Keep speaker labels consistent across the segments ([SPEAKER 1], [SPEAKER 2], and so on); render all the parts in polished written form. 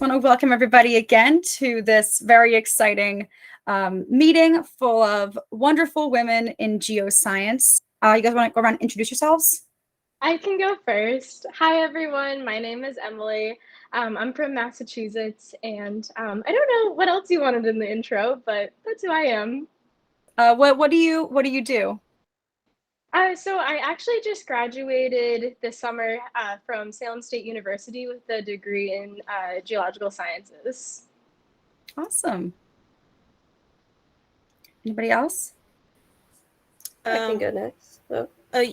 [SPEAKER 1] just want to welcome everybody again to this very exciting meeting full of wonderful women in geoscience. You guys want to go around and introduce yourselves?
[SPEAKER 2] I can go first. Hi, everyone. My name is Emily. I'm from Massachusetts, and I don't know what else you wanted in the intro, but that's who I am.
[SPEAKER 1] What do you do?
[SPEAKER 2] So I actually just graduated this summer from Salem State University with a degree in geological sciences.
[SPEAKER 1] Awesome. Anybody else?
[SPEAKER 3] I can go next.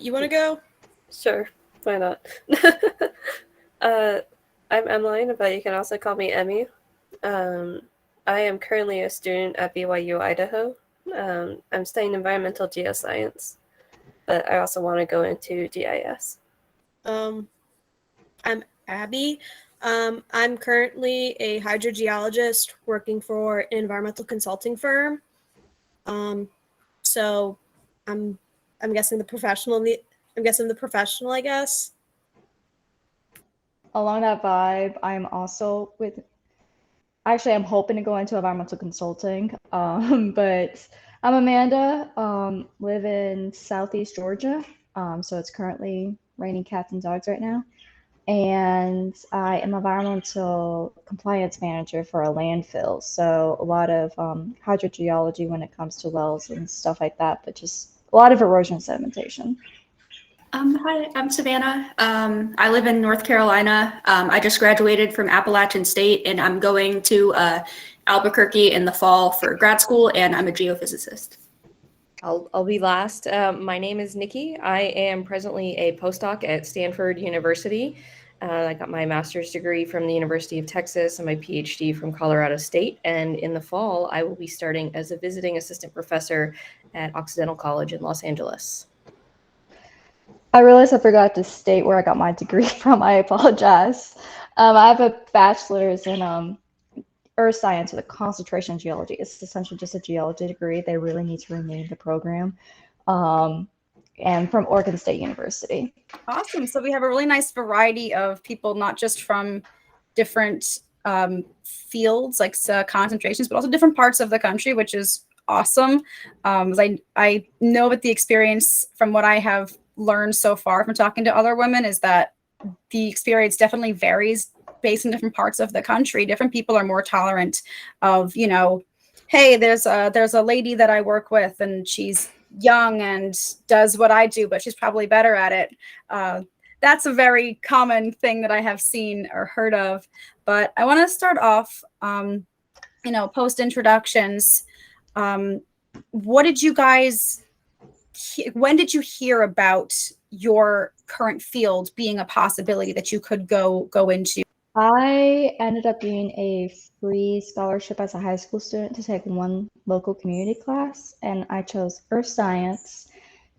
[SPEAKER 4] You want to go?
[SPEAKER 3] Sure, why not? I'm Emmeline, but you can also call me Emmy. I am currently a student at BYU, Idaho. I'm studying environmental geoscience, but I also want to go into GIS.
[SPEAKER 4] I'm Abby. I'm currently a hydrogeologist working for an environmental consulting firm. So I'm guessing the professional. I'm guessing the professional, I guess.
[SPEAKER 5] Along that vibe, I'm hoping to go into environmental consulting, but I'm Amanda, live in Southeast Georgia, so it's currently raining cats and dogs right now, and I am environmental compliance manager for a landfill, so a lot of hydrogeology when it comes to wells and stuff like that, but just a lot of erosion sedimentation.
[SPEAKER 6] Hi, I'm Savannah. I live in North Carolina. I just graduated from Appalachian State, and I'm going to Albuquerque in the fall for grad school, and I'm a geophysicist.
[SPEAKER 7] I'll be last. My name is Nikki. I am presently a postdoc at Stanford University. I got my master's degree from the University of Texas and my PhD from Colorado State. And in the fall, I will be starting as a visiting assistant professor at Occidental College in Los Angeles.
[SPEAKER 5] I realized I forgot to state where I got my degree from. I apologize. I have a bachelor's in earth science with a concentration in geology. It's essentially just a geology degree. They really need to rename the program. And from Oregon State University.
[SPEAKER 1] Awesome. So we have a really nice variety of people, not just from different fields like concentrations, but also different parts of the country, which is awesome. I know that the experience from what I have learned so far from talking to other women is that the experience definitely varies based in different parts of the country. Different people are more tolerant of, hey, there's a lady that I work with and she's young and does what I do, but she's probably better at it. That's a very common thing that I have seen or heard of. But I want to start off, post introductions. What did you guys? When did you hear about your current field being a possibility that you could go into?
[SPEAKER 5] I ended up getting a free scholarship as a high school student to take one local community class, and I chose earth science.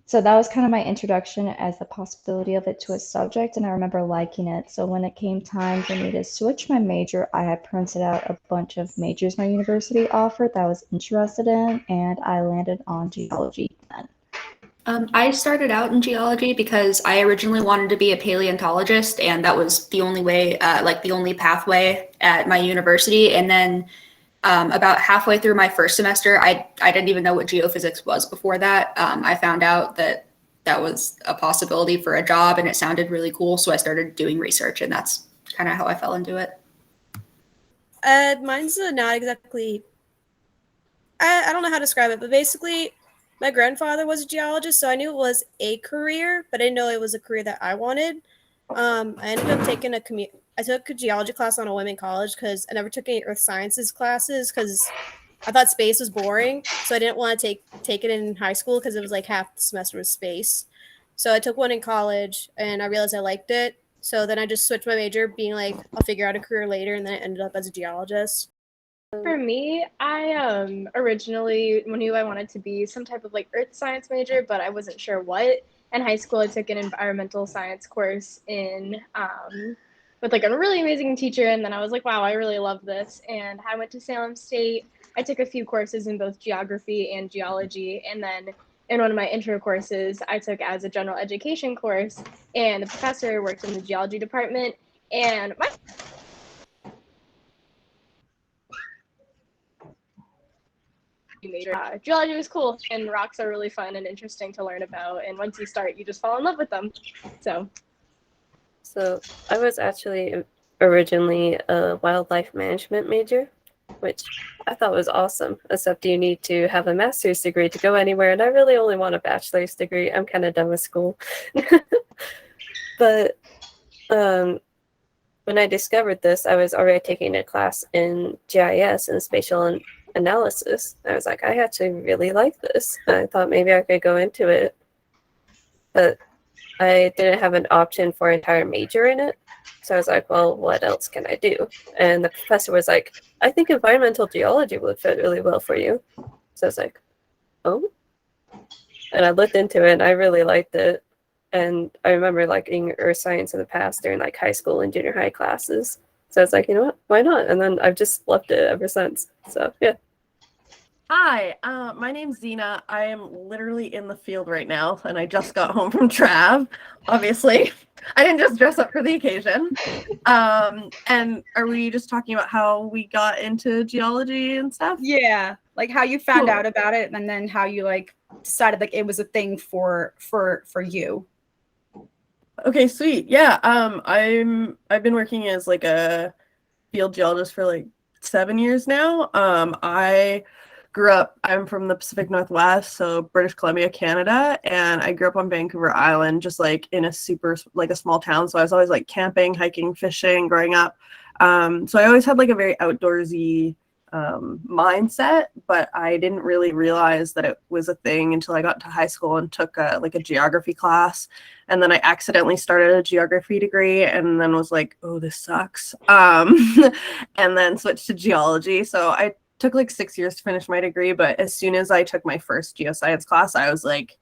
[SPEAKER 5] So that was kind of my introduction as the possibility of it to a subject, and I remember liking it. So when it came time for me to switch my major, I had printed out a bunch of majors my university offered that I was interested in, and I landed on geology then.
[SPEAKER 6] I started out in geology because I originally wanted to be a paleontologist, and that was the only way, the only pathway at my university. And then about halfway through my first semester, I didn't even know what geophysics was before that. I found out that was a possibility for a job, and it sounded really cool. So I started doing research, and that's kind of how I fell into it.
[SPEAKER 4] Mine's not exactly, I don't know how to describe it, but basically, my grandfather was a geologist, so I knew it was a career, but I didn't know it was a career that I wanted. I ended up taking I took a geology class on a women college because I never took any earth sciences classes because I thought space was boring, so I didn't want to take it in high school because it was like half the semester was space. So I took one in college, and I realized I liked it. So then I just switched my major, being like, I'll figure out a career later, and then I ended up as a geologist.
[SPEAKER 2] For me, I originally knew I wanted to be some type of earth science major, but I wasn't sure what. In high school, I took an environmental science course with a really amazing teacher, and then I was like, wow, I really love this. And I went to Salem State. I took a few courses in both geography and geology, and then in one of my intro courses, I took as a general education course, and the professor worked in the geology department, and major. Geology was cool, and rocks are really fun and interesting to learn about. And once you start, you just fall in love with them.
[SPEAKER 3] So I was actually originally a wildlife management major, which I thought was awesome, except you need to have a master's degree to go anywhere, and I really only want a bachelor's degree. I'm kind of done with school. But when I discovered this, I was already taking a class in GIS and spatial analysis. I was like, I actually really like this. I thought maybe I could go into it, but I didn't have an option for an entire major in it. So I was like, well, what else can I do? And the professor was like, I think environmental geology would fit really well for you. So I was like, oh. And I looked into it and I really liked it. And I remember liking earth science in the past during like high school and junior high classes. So I was like, you know what, why not? And then I've just loved it ever since. So yeah.
[SPEAKER 8] Hi, my name's Zena. I am literally in the field right now, and I just got home from Trav. Obviously, I didn't just dress up for the occasion. And are we just talking about how we got into geology and stuff?
[SPEAKER 1] Yeah, like how you found
[SPEAKER 8] Cool.
[SPEAKER 1] out about it, and then how you like decided like it was a thing for you.
[SPEAKER 8] Okay, sweet. Yeah, I've been working as like a field geologist for like 7 years now. I'm from the Pacific Northwest, so British Columbia, Canada, and I grew up on Vancouver Island, just like in a a small town. So I was always like camping, hiking, fishing growing up. So I always had like a very outdoorsy mindset, but I didn't really realize that it was a thing until I got to high school and took a geography class. And then I accidentally started a geography degree and then was like, oh, this sucks. And then switched to geology. So I took like 6 years to finish my degree, but as soon as I took my first geoscience class, I was like,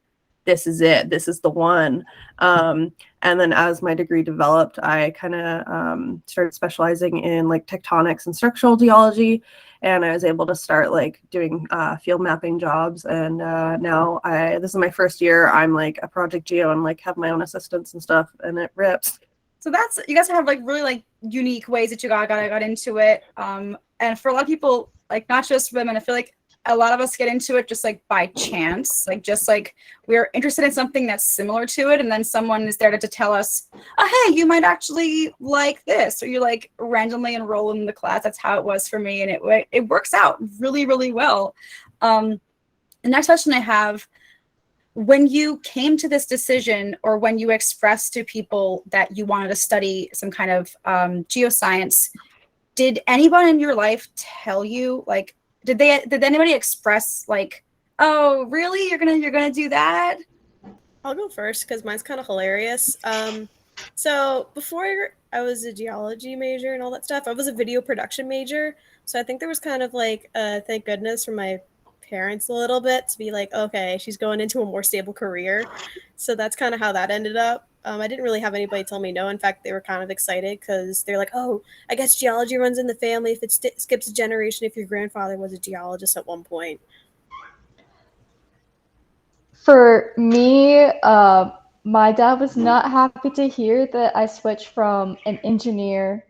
[SPEAKER 8] this is it. This is the one. And then as my degree developed, I kind of started specializing in like tectonics and structural geology. And I was able to start like doing field mapping jobs. And now this is my first year. I'm like a project geo and like have my own assistants and stuff, and it rips.
[SPEAKER 1] So that's, you guys have like really like unique ways that you got into it. And for a lot of people, like not just women, I feel like a lot of us get into it just like by chance, like just like we're interested in something that's similar to it, and then someone is there to tell us, oh, hey, you might actually like this, or you like randomly enroll in the class. That's how it was for me, and it works out really, really well. The next question I have: when you came to this decision, or when you expressed to people that you wanted to study some kind of geoscience, did anyone in your life tell you, like, did anybody express like, oh, really, you're gonna do that?
[SPEAKER 4] I'll go first because mine's kind of hilarious. So before I was a geology major and all that stuff, I was a video production major. So I think there was kind of like thank goodness for my parents a little bit to be like, okay, she's going into a more stable career. So that's kind of how that ended up. I didn't really have anybody tell me no. In fact, they were kind of excited because they're like, oh, I guess geology runs in the family. If it skips a generation, if your grandfather was a geologist at one point.
[SPEAKER 5] For me, my dad was not happy to hear that I switched from an engineer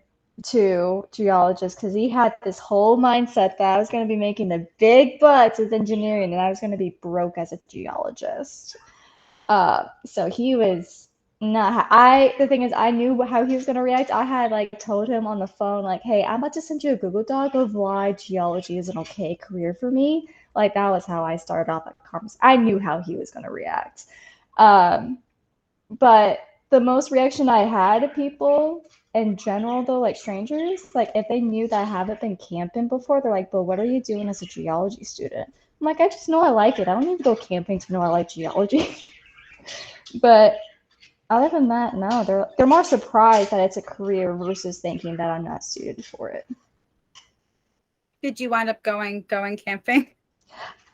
[SPEAKER 5] to geologist, because he had this whole mindset that I was going to be making the big bucks as engineering and I was going to be broke as a geologist. So he was not. The thing is, I knew how he was going to react. I had like told him on the phone, like, hey, I'm about to send you a Google Doc of why geology is an okay career for me. Like, that was how I started off that conversation. I knew how he was going to react. But the most reaction I had to people in general, though, like strangers, like if they knew that I haven't been camping before, they're like, but what are you doing as a geology student? I'm like, I just know I like it. I don't need to go camping to know I like geology. But other than that, no, they're more surprised that it's a career versus thinking that I'm not suited for it.
[SPEAKER 1] Did you wind up going camping?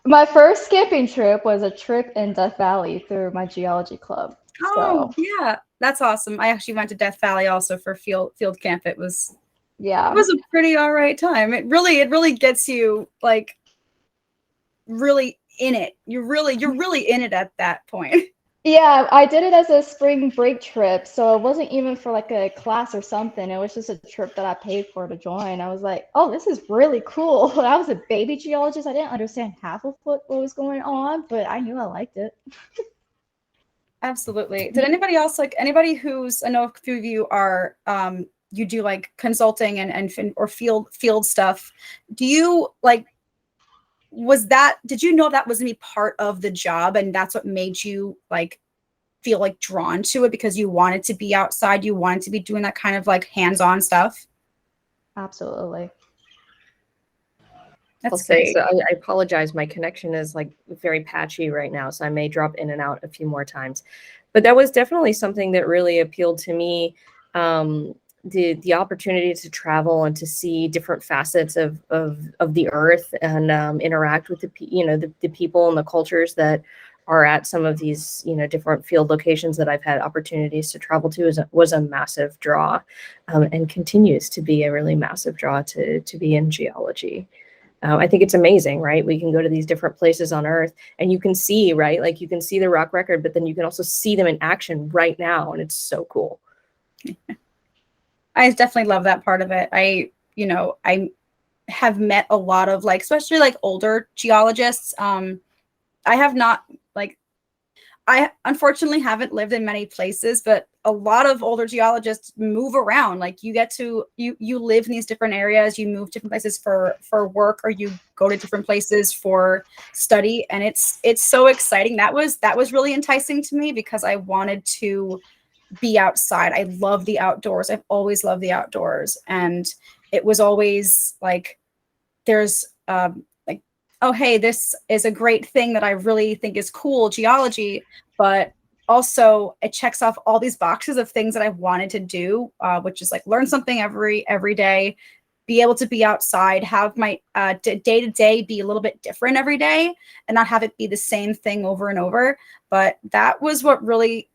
[SPEAKER 5] My first camping trip was a trip in Death Valley through my geology club.
[SPEAKER 1] Oh, yeah, that's awesome. I actually went to Death Valley also for field camp. It was a pretty all right time. It really gets you like really in it. You're really in it at that point.
[SPEAKER 5] Yeah, I did it as a spring break trip, so it wasn't even for like a class or something. It was just a trip that I paid for to join. I was like, oh, this is really cool. I was a baby geologist. I didn't understand half of what was going on, but I knew I liked it.
[SPEAKER 1] Absolutely. Did anybody else, like anybody who's, I know a few of you are, you do like consulting and or field stuff. Do you like, did you know that was gonna be part of the job and that's what made you like feel like drawn to it because you wanted to be outside, you wanted to be doing that kind of like hands-on stuff?
[SPEAKER 5] Absolutely.
[SPEAKER 7] I'll
[SPEAKER 1] That's
[SPEAKER 7] say,
[SPEAKER 1] great.
[SPEAKER 7] so I apologize. My connection is like very patchy right now, so I may drop in and out a few more times. But that was definitely something that really appealed to me. The opportunity to travel and to see different facets of the earth and interact with the people and the cultures that are at some of these different field locations that I've had opportunities to travel to was a massive draw, and continues to be a really massive draw to be in geology. I think it's amazing, right? We can go to these different places on Earth and you can see, right? Like you can see the rock record, but then you can also see them in action right now. And it's so cool.
[SPEAKER 1] I definitely love that part of it. I have met a lot of like, especially like older geologists. I have not like, I unfortunately haven't lived in many places, but a lot of older geologists move around. Like you get to, you live in these different areas, you move different places for work, or you go to different places for study. And it's so exciting. That was really enticing to me because I wanted to be outside. I love the outdoors. I've always loved the outdoors. And it was always like, there's like, oh, hey, this is a great thing that I really think is cool, geology, but also it checks off all these boxes of things that I wanted to do, which is like learn something every day, be able to be outside, have my day to day be a little bit different every day and not have it be the same thing over and over. But that was what really,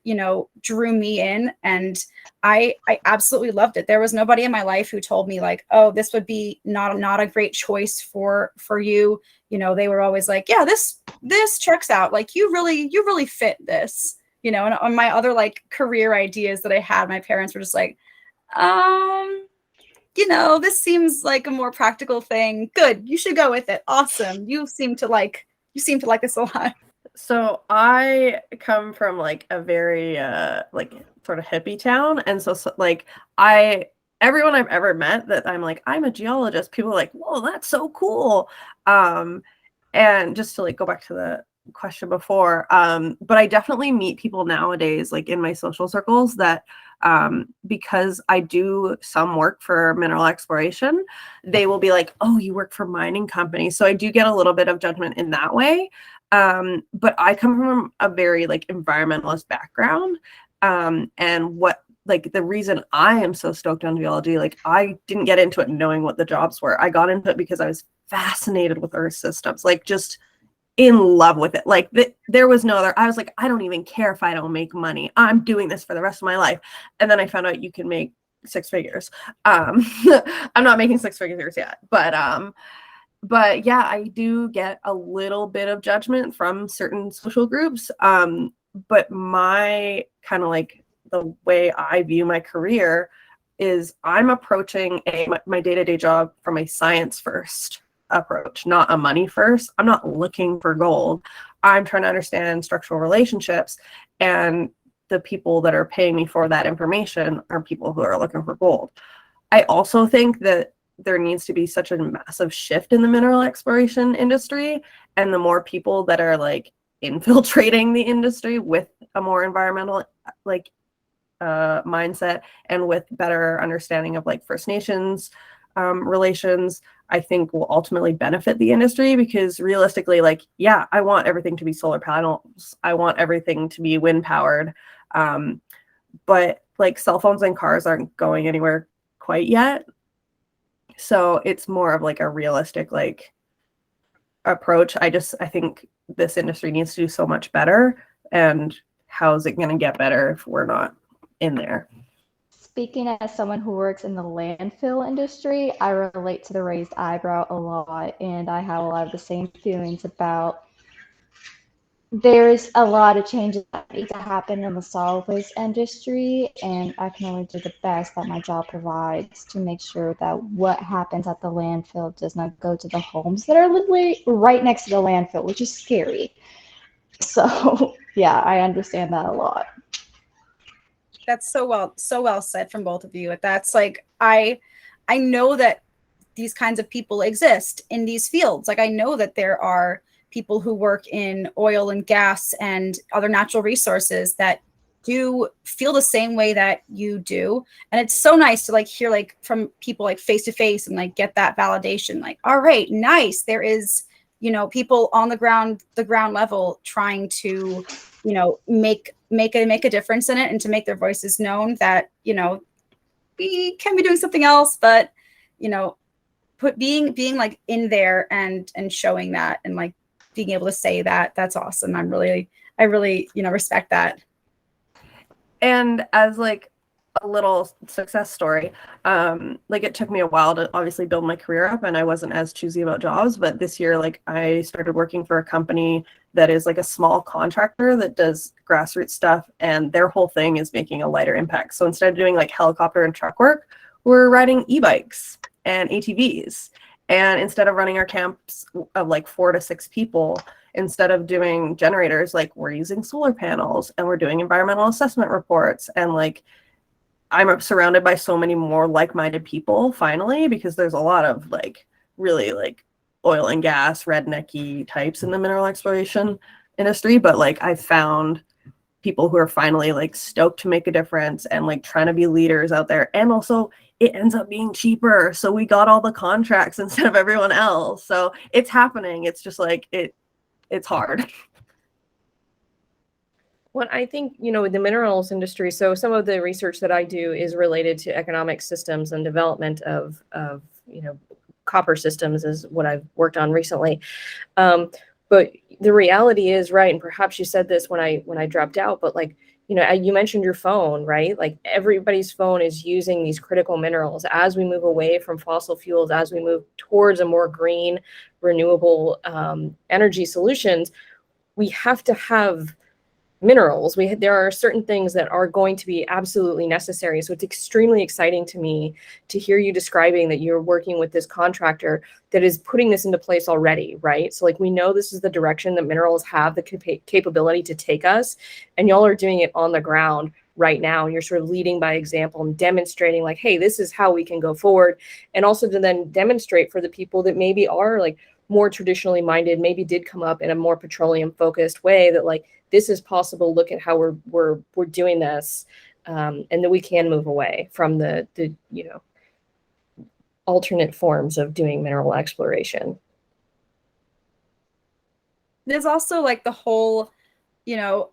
[SPEAKER 1] drew me in. And I absolutely loved it. There was nobody in my life who told me like, oh, this would be not a great choice for you. They were always like, yeah, this checks out. Like you really fit this, and on my other like career ideas that I had, my parents were just like, this seems like a more practical thing. Good. You should go with it. Awesome. You seem to like this a lot.
[SPEAKER 8] So I come from like a very like sort of hippie town, and so like everyone I've ever met that I'm like, I'm a geologist, people are like, whoa, that's so cool. And just to like go back to the question before, but I definitely meet people nowadays like in my social circles that because I do some work for mineral exploration, they will be like, oh, you work for mining companies. So I do get a little bit of judgment in that way. But I come from a very like environmentalist background. And what like the reason I am so stoked on geology, like I didn't get into it knowing what the jobs were. I got into it because I was fascinated with Earth systems, like just in love with it. Like there was no other, I was like, I don't even care if I don't make money. I'm doing this for the rest of my life. And then I found out you can make 6 figures. I'm not making 6 figures yet, but yeah, I do get a little bit of judgment from certain social groups. But my kind of like the way I view my career is I'm approaching my day-to-day job from a science first approach, not a money first. I'm not looking for gold. I'm trying to understand structural relationships, and the people that are paying me for that information are people who are looking for gold. I also think that there needs to be such a massive shift in the mineral exploration industry, and the more people that are like infiltrating the industry with a more environmental like mindset and with better understanding of like First Nations relations, I think will ultimately benefit the industry. Because realistically, like, yeah, I want everything to be solar panels, I want everything to be wind powered, but like cell phones and cars aren't going anywhere quite yet. So it's more of like a realistic like approach. I think this industry needs to do so much better, and how's it going to get better if we're not in there?
[SPEAKER 5] Speaking as someone who works in the landfill industry, I relate to the raised eyebrow a lot, and I have a lot of the same feelings about there's a lot of changes that need to happen in the solid waste industry, and I can only do the best that my job provides to make sure that what happens at the landfill does not go to the homes that are literally right next to the landfill, which is scary. So yeah, I understand that a lot.
[SPEAKER 1] That's so well said from both of you. That's like I know that these kinds of people exist in these fields. Like I know that there are people who work in oil and gas and other natural resources that do feel the same way that you do. And it's so nice to like hear like from people like face to face and like get that validation. Like, all right, nice. There is, you know, people on the ground level trying to, you know, make a difference in it and to make their voices known that, you know, we can be doing something else, but, you know, being like in there and showing that and like being able to say that, that's awesome. I really, you know, respect that.
[SPEAKER 8] And as like a little success story, like it took me a while to obviously build my career up, and I wasn't as choosy about jobs, but this year, like I started working for a company that is like a small contractor that does grassroots stuff, and their whole thing is making a lighter impact. So instead of doing like helicopter and truck work, we're riding e-bikes and ATVs. And instead of running our camps of like 4 to 6 people, instead of doing generators, like we're using solar panels and we're doing environmental assessment reports. And like I'm surrounded by so many more like-minded people finally, because there's a lot of like really like oil and gas rednecky types in the mineral exploration industry. But like I found people who are finally like stoked to make a difference and like trying to be leaders out there. And also it ends up being cheaper. So we got all the contracts instead of everyone else. So it's happening. It's just like it's hard.
[SPEAKER 7] Well, I think, you know, the minerals industry, so some of the research that I do is related to economic systems and development of you know, copper systems is what I've worked on recently. But the reality is, right, and perhaps you said this when I dropped out, but like, you know, you mentioned your phone, right? Like everybody's phone is using these critical minerals. As we move away from fossil fuels, as we move towards a more green, renewable energy solutions, we have to have minerals. There are certain things that are going to be absolutely necessary. So it's extremely exciting to me to hear you describing that you're working with this contractor that is putting this into place already, right? So like we know this is the direction that minerals have the capability to take us, and y'all are doing it on the ground right now. And you're sort of leading by example and demonstrating like, hey, this is how we can go forward. And also to then demonstrate for the people that maybe are like more traditionally minded, maybe did come up in a more petroleum focused way, that like, this is possible. Look at how we're doing this, and that we can move away from the you know, alternate forms of doing mineral exploration.
[SPEAKER 1] There's also like the whole, you know,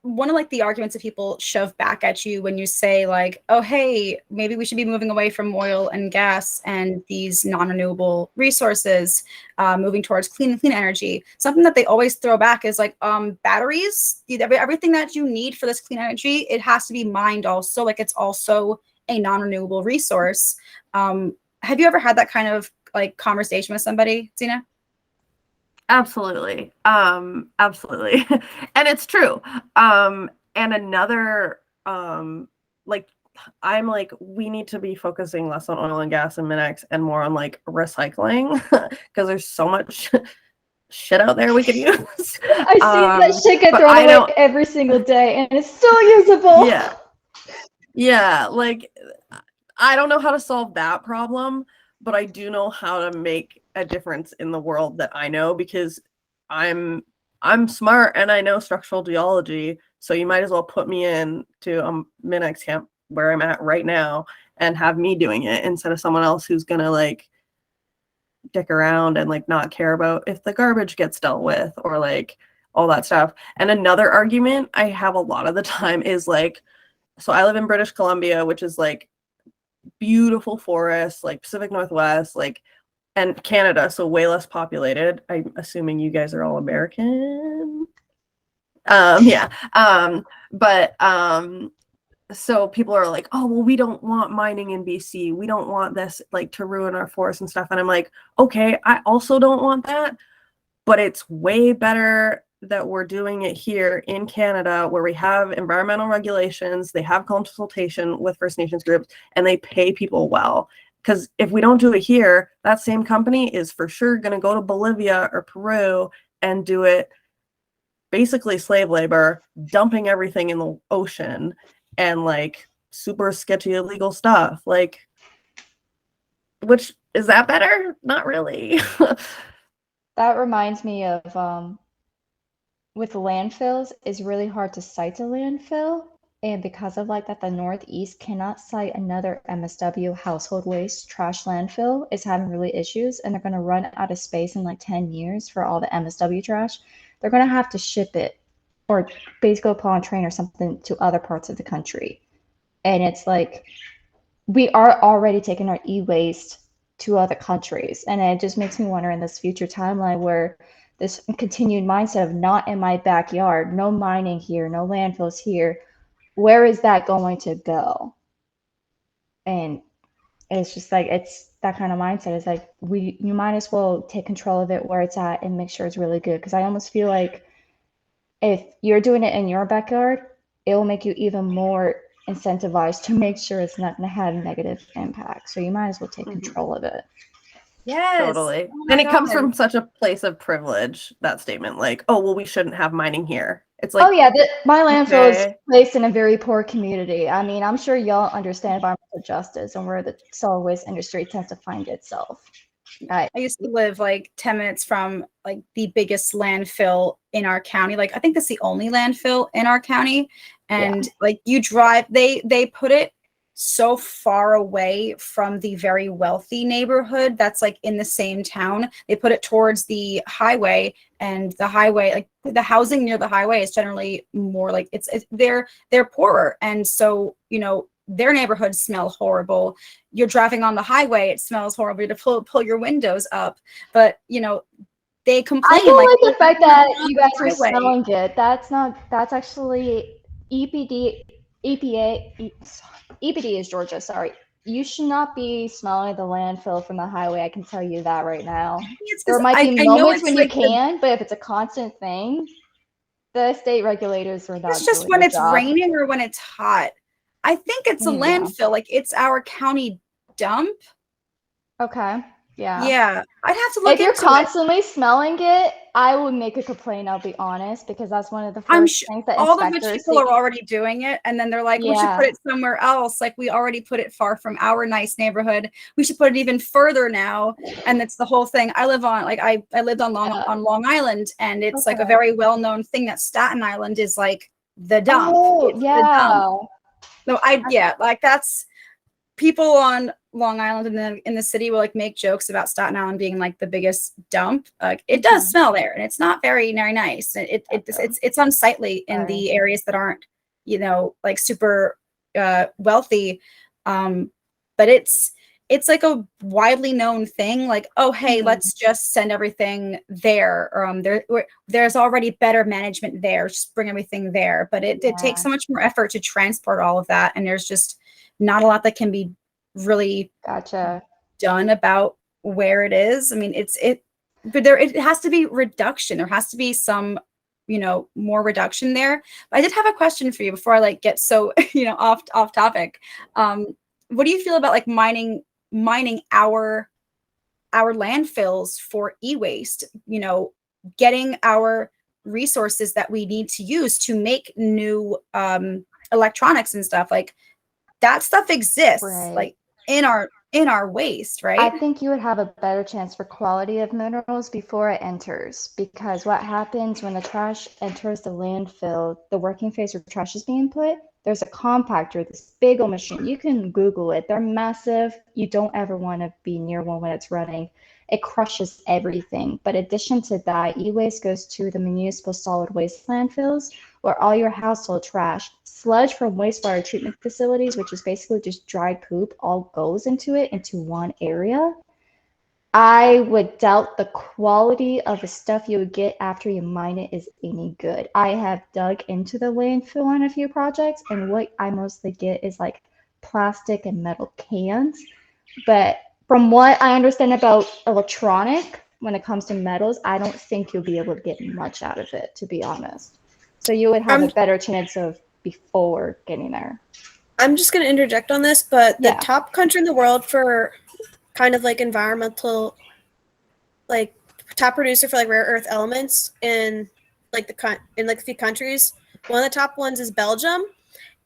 [SPEAKER 1] one of like the arguments that people shove back at you when you say like, oh, hey, maybe we should be moving away from oil and gas and these non-renewable resources, moving towards clean energy. Something that they always throw back is like batteries, everything that you need for this clean energy, it has to be mined also. Like it's also a non-renewable resource. Have you ever had that kind of like conversation with somebody, Zena?
[SPEAKER 8] Absolutely. Absolutely. And it's true. And another, like, I'm like, we need to be focusing less on oil and gas and Minex and more on like recycling, because there's so much shit out there we could use.
[SPEAKER 5] I see that shit get thrown away every single day and it's still usable.
[SPEAKER 8] Yeah. Yeah. Like, I don't know how to solve that problem, but I do know how to make a difference in the world that I know, because I'm smart and I know structural geology. So you might as well put me in to a Minex camp where I'm at right now and have me doing it instead of someone else who's gonna like dick around and like not care about if the garbage gets dealt with or like all that stuff. And another argument I have a lot of the time is like, so I live in British Columbia, which is like beautiful forests, like Pacific Northwest, like, and Canada, so way less populated. I'm assuming you guys are all American. Yeah. But so people are like, oh, well, we don't want mining in BC. We don't want this like to ruin our forests and stuff. And I'm like, okay, I also don't want that, but it's way better that we're doing it here in Canada, where we have environmental regulations, they have consultation with First Nations groups, and they pay people well. Because if we don't do it here, that same company is for sure going to go to Bolivia or Peru and do it basically slave labor, dumping everything in the ocean and like super sketchy illegal stuff. Like, which is that better? Not really.
[SPEAKER 5] That reminds me of with landfills, it's really hard to cite a landfill. And because of like that, the Northeast cannot cite another MSW household waste trash landfill is having really issues, and they're going to run out of space in like 10 years for all the MSW trash. They're going to have to ship it or basically put on a train or something to other parts of the country. And it's like, we are already taking our e-waste to other countries. And it just makes me wonder in this future timeline where this continued mindset of not in my backyard, no mining here, no landfills here, where is that going to go? And it's just like, it's that kind of mindset. It's like, you might as well take control of it where it's at and make sure it's really good. Because I almost feel like if you're doing it in your backyard, it will make you even more incentivized to make sure it's not going to have negative impact. So you might as well take control of it.
[SPEAKER 1] Yes.
[SPEAKER 8] Totally.
[SPEAKER 1] Oh my
[SPEAKER 8] And it comes
[SPEAKER 1] God.
[SPEAKER 8] from such a place of privilege, that statement, like, oh, well, we shouldn't have mining here. It's like,
[SPEAKER 5] Oh yeah, my landfill is
[SPEAKER 8] okay.
[SPEAKER 5] placed in a very poor community. I mean, I'm sure y'all understand environmental justice and where the solid waste industry tends to find itself.
[SPEAKER 1] I used to live like 10 minutes from like the biggest landfill in our county. Like I think that's the only landfill in our county. And like you drive, they put it so far away from the very wealthy neighborhood that's like in the same town. They put it towards the highway, and the highway, like the housing near the highway is generally more like they're poorer. And so, you know, their neighborhoods smell horrible. You're driving on the highway, it smells horrible. You have to pull your windows up. But, you know, they complain.
[SPEAKER 5] I don't like
[SPEAKER 1] "Oh,
[SPEAKER 5] the fact that you guys are
[SPEAKER 1] highway."
[SPEAKER 5] smelling it. That's actually EPD is Georgia, sorry. You should not be smelling the landfill from the highway. I can tell you that right now.
[SPEAKER 1] It's
[SPEAKER 5] There
[SPEAKER 1] 'cause
[SPEAKER 5] might be
[SPEAKER 1] I know
[SPEAKER 5] moments
[SPEAKER 1] it's
[SPEAKER 5] when
[SPEAKER 1] like
[SPEAKER 5] you can, but if it's a constant thing, the state regulators are not
[SPEAKER 1] it's just
[SPEAKER 5] doing
[SPEAKER 1] when
[SPEAKER 5] their
[SPEAKER 1] it's
[SPEAKER 5] job.
[SPEAKER 1] raining or when it's hot. I think it's a
[SPEAKER 5] Yeah.
[SPEAKER 1] landfill. Like it's our county dump.
[SPEAKER 5] Okay. Yeah.
[SPEAKER 1] Yeah, I'd have to look
[SPEAKER 5] If you're
[SPEAKER 1] into it.
[SPEAKER 5] constantly smelling it, I would make a complaint, I'll be honest, because that's one of the
[SPEAKER 1] I'm
[SPEAKER 5] first
[SPEAKER 1] sure
[SPEAKER 5] things that
[SPEAKER 1] all the
[SPEAKER 5] inspectors
[SPEAKER 1] rich people
[SPEAKER 5] see.
[SPEAKER 1] are already doing it, and then they're like, we should
[SPEAKER 5] Yeah.
[SPEAKER 1] put it somewhere else. Like we already put it far from our nice neighborhood. We should put it even further now. And it's the whole thing. I live on like I lived on Long Island, and it's like a
[SPEAKER 5] Okay.
[SPEAKER 1] very well-known thing that Staten Island is like the dump.
[SPEAKER 5] Oh,
[SPEAKER 1] It's the
[SPEAKER 5] yeah.
[SPEAKER 1] dump. No, like that's people on Long Island and in the city will like make jokes about Staten Island being like the biggest dump. Like it does smell there, and it's not very nice. It's unsightly in the areas that aren't, you know, like super wealthy. But it's like a widely known thing. Like, oh hey, let's just send everything there. There's already better management there. Just bring everything there. But it takes so much more effort to transport all of that, and there's just not a lot that can be really done about where it is. I mean, but it has to be reduction. There has to be some, you know, more reduction there. But I did have a question for you before I like get so, you know, off topic. What do you feel about like mining our landfills for e-waste, you know, getting our resources that we need to use to make new electronics and stuff? Like that stuff exists like in our waste, right?
[SPEAKER 5] I think you would have a better chance for quality of minerals before it enters, because what happens when the trash enters the landfill, the working phase where trash is being put, there's a compactor, this big old machine. You can Google it. They're massive. You don't ever want to be near one when it's running. It crushes everything. But in addition to that, e-waste goes to the municipal solid waste landfills, where all your household trash, sludge from wastewater treatment facilities, which is basically just dried poop, all goes into one area. I would doubt the quality of the stuff you would get after you mine it is any good. I have dug into the landfill on a few projects, and what I mostly get is like plastic and metal cans. But from what I understand about electronic when it comes to metals, I don't think you'll be able to get much out of it, to be honest. So you would have a better chance of before getting there.
[SPEAKER 4] I'm just going to interject on this, but the
[SPEAKER 5] Yeah.
[SPEAKER 4] top country in the world for kind of like environmental, like top producer for like rare earth elements in like a few countries, one of the top ones is Belgium.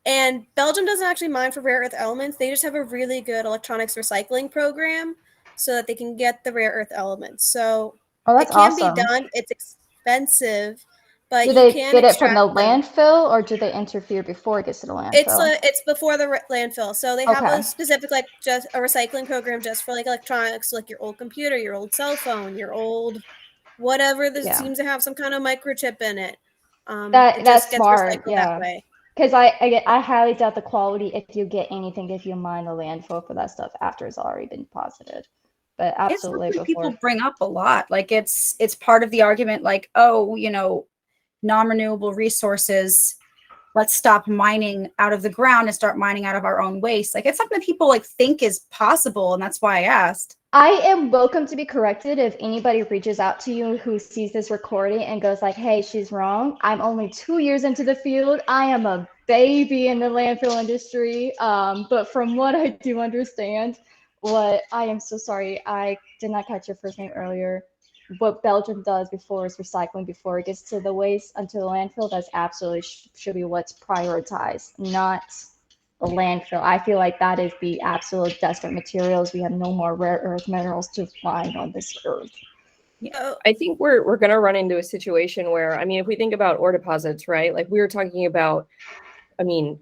[SPEAKER 4] And Belgium doesn't actually mine for rare earth elements. They just have a really good electronics recycling program so that they can get the rare earth elements. So
[SPEAKER 5] Oh, that's
[SPEAKER 4] it can
[SPEAKER 5] awesome.
[SPEAKER 4] be done. It's expensive, but
[SPEAKER 5] Do
[SPEAKER 4] you
[SPEAKER 5] they
[SPEAKER 4] can
[SPEAKER 5] get it from the
[SPEAKER 4] extract them.
[SPEAKER 5] landfill, or do they interfere before it gets to the landfill?
[SPEAKER 4] It's before the landfill. So they have
[SPEAKER 5] Okay.
[SPEAKER 4] a specific like just a recycling program just for like electronics, like your old computer, your old cell phone, your old whatever that
[SPEAKER 5] Yeah.
[SPEAKER 4] seems to have some kind of microchip in it. It
[SPEAKER 5] That's
[SPEAKER 4] just gets
[SPEAKER 5] smart,
[SPEAKER 4] recycled that
[SPEAKER 5] yeah.
[SPEAKER 4] way.
[SPEAKER 5] Because I highly doubt the quality if you get anything if you mine the landfill for that stuff after it's already been deposited. But
[SPEAKER 1] It's
[SPEAKER 5] absolutely
[SPEAKER 1] something people
[SPEAKER 5] before.
[SPEAKER 1] bring up a lot. Like it's part of the argument, like, oh, non-renewable resources, let's stop mining out of the ground and start mining out of our own waste. Like it's something that people like think is possible, and that's why I asked.
[SPEAKER 5] I am welcome to be corrected if anybody reaches out to you who sees this recording and goes like, hey, she's wrong. I'm only 2 years into the field. I am a baby in the landfill industry. But from what I do understand, I am so sorry, I did not catch your first name earlier. What Belgium does before is recycling before it gets to the waste onto the landfill. That's absolutely should be what's prioritized, not the landfill. I feel like that is the absolute desperate materials. We have no more rare earth minerals to find on this earth.
[SPEAKER 4] Yeah.
[SPEAKER 7] I think we're going to run into a situation where, I mean, if we think about ore deposits, right? Like we were talking about, I mean,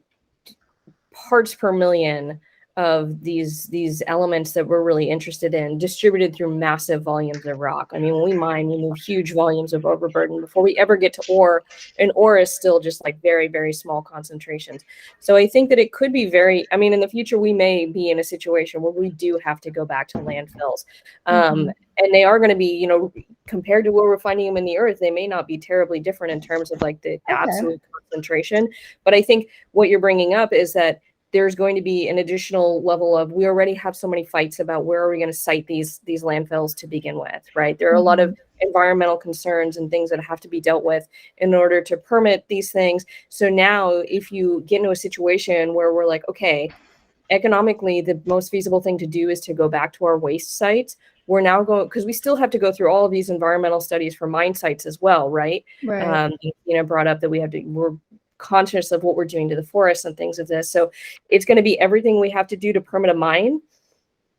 [SPEAKER 7] parts per million of these elements that we're really interested in distributed through massive volumes of rock. I mean, when we mine, we move huge volumes of overburden before we ever get to ore, and ore is still just like very, very small concentrations. So I think that it could be I mean, in the future, we may be in a situation where we do have to go back to landfills. And they are going to be, compared to where we're finding them in the earth, they may not be terribly different in terms of like the absolute concentration. But I think what you're bringing up is that there's going to be an additional level of, we already have so many fights about where are we going to site these landfills to begin with, right? There are a lot of environmental concerns and things that have to be dealt with in order to permit these things. So now if you get into a situation where we're like, okay, economically, the most feasible thing to do is to go back to our waste sites. We're now going, because we still have to go through all of these environmental studies for mine sites as well, right?
[SPEAKER 5] Right.
[SPEAKER 7] Brought up that we're conscious of what we're doing to the forest and things of this. So it's going to be everything we have to do to permit a mine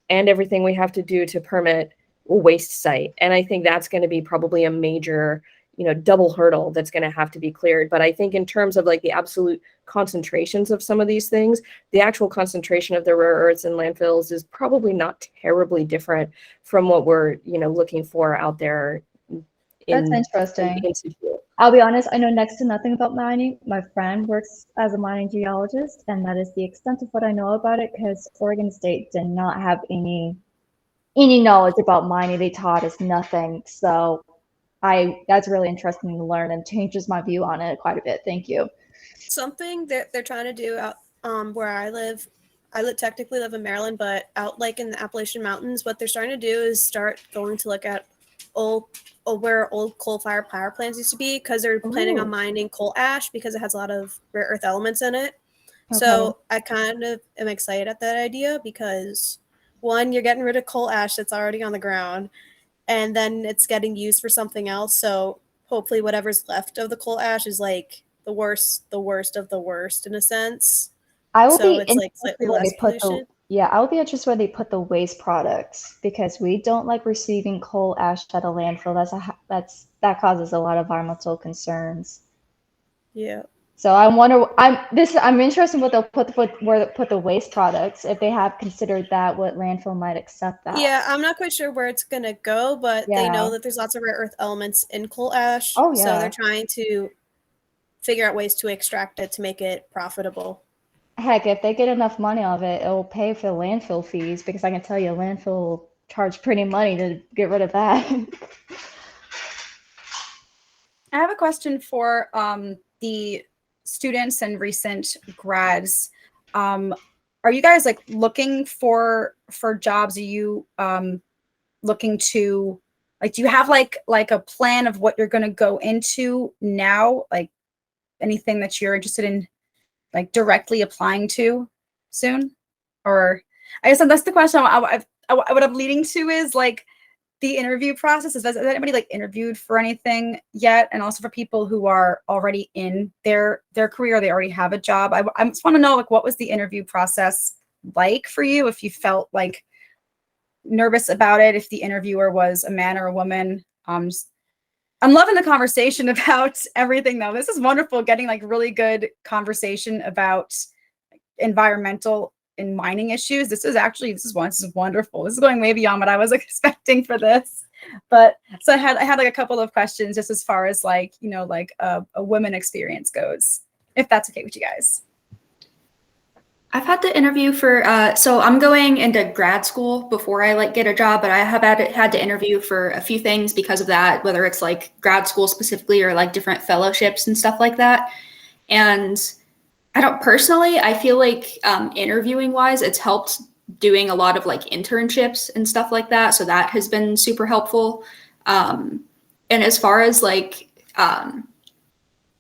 [SPEAKER 7] and everything we have to do to permit a waste site. And I think that's going to be probably a major, double hurdle that's going to have to be cleared. But I think in terms of like the absolute concentrations of some of these things, the actual concentration of the rare earths in landfills is probably not terribly different from what we're, looking for out there.
[SPEAKER 5] That's interesting. I'll be honest, I know next to nothing about mining. My friend works as a mining geologist, and that is the extent of what I know about it, because Oregon State did not have any knowledge about mining. They taught us nothing. So that's really interesting to learn and changes my view on it quite a bit. Thank you.
[SPEAKER 4] Something that they're trying to do out where I technically live in Maryland, but out like in the Appalachian Mountains, what they're starting to do is start going to look at where old coal-fired power plants used to be, because they're planning on mining coal ash because it has a lot of rare earth elements in it. Okay. So I kind of am excited at that idea because, one, you're getting rid of coal ash that's already on the ground, and then it's getting used for something else. So hopefully whatever's left of the coal ash is like the worst of the worst in a sense.
[SPEAKER 5] I will
[SPEAKER 4] so
[SPEAKER 5] be
[SPEAKER 4] it's like slightly less pollution.
[SPEAKER 5] I will be interested where they put the waste products, because we don't like receiving coal ash at a landfill. That causes a lot of environmental concerns.
[SPEAKER 4] Yeah.
[SPEAKER 5] So I'm interested in what they'll put where they put the waste products, if they have considered that, what landfill might accept that.
[SPEAKER 4] Yeah, I'm not quite sure where it's gonna go, but they know that there's lots of rare earth elements in coal ash.
[SPEAKER 5] Oh, yeah.
[SPEAKER 4] So they're trying to figure out ways to extract it to make it profitable.
[SPEAKER 5] Heck, if they get enough money out of it, it'll pay for the landfill fees, because I can tell you landfill will charge pretty money to get rid of that.
[SPEAKER 1] I have a question for the students and recent grads. Are you guys like looking for jobs? Are you looking to Like, do you have like a plan of what you're going to go into now? Like anything that you're interested in like directly applying to soon? Or I guess that's the question what I'm leading to is like the interview process. Has anybody like interviewed for anything yet? And also for people who are already in their career, they already have a job. I just want to know, like, what was the interview process like for you? If you felt like nervous about it, if the interviewer was a man or a woman. I'm loving the conversation about everything though. This is wonderful, getting like really good conversation about environmental and mining issues. This is wonderful. This is going way beyond what I was expecting for this. But so I had like a couple of questions just as far as like, you know, like a women experience goes, if that's okay with you guys.
[SPEAKER 6] I've had to interview for, so I'm going into grad school before I like get a job, but I have had to interview for a few things because of that, whether it's like grad school specifically or like different fellowships and stuff like that. And I feel like interviewing wise, it's helped doing a lot of like internships and stuff like that. So that has been super helpful. And as far as like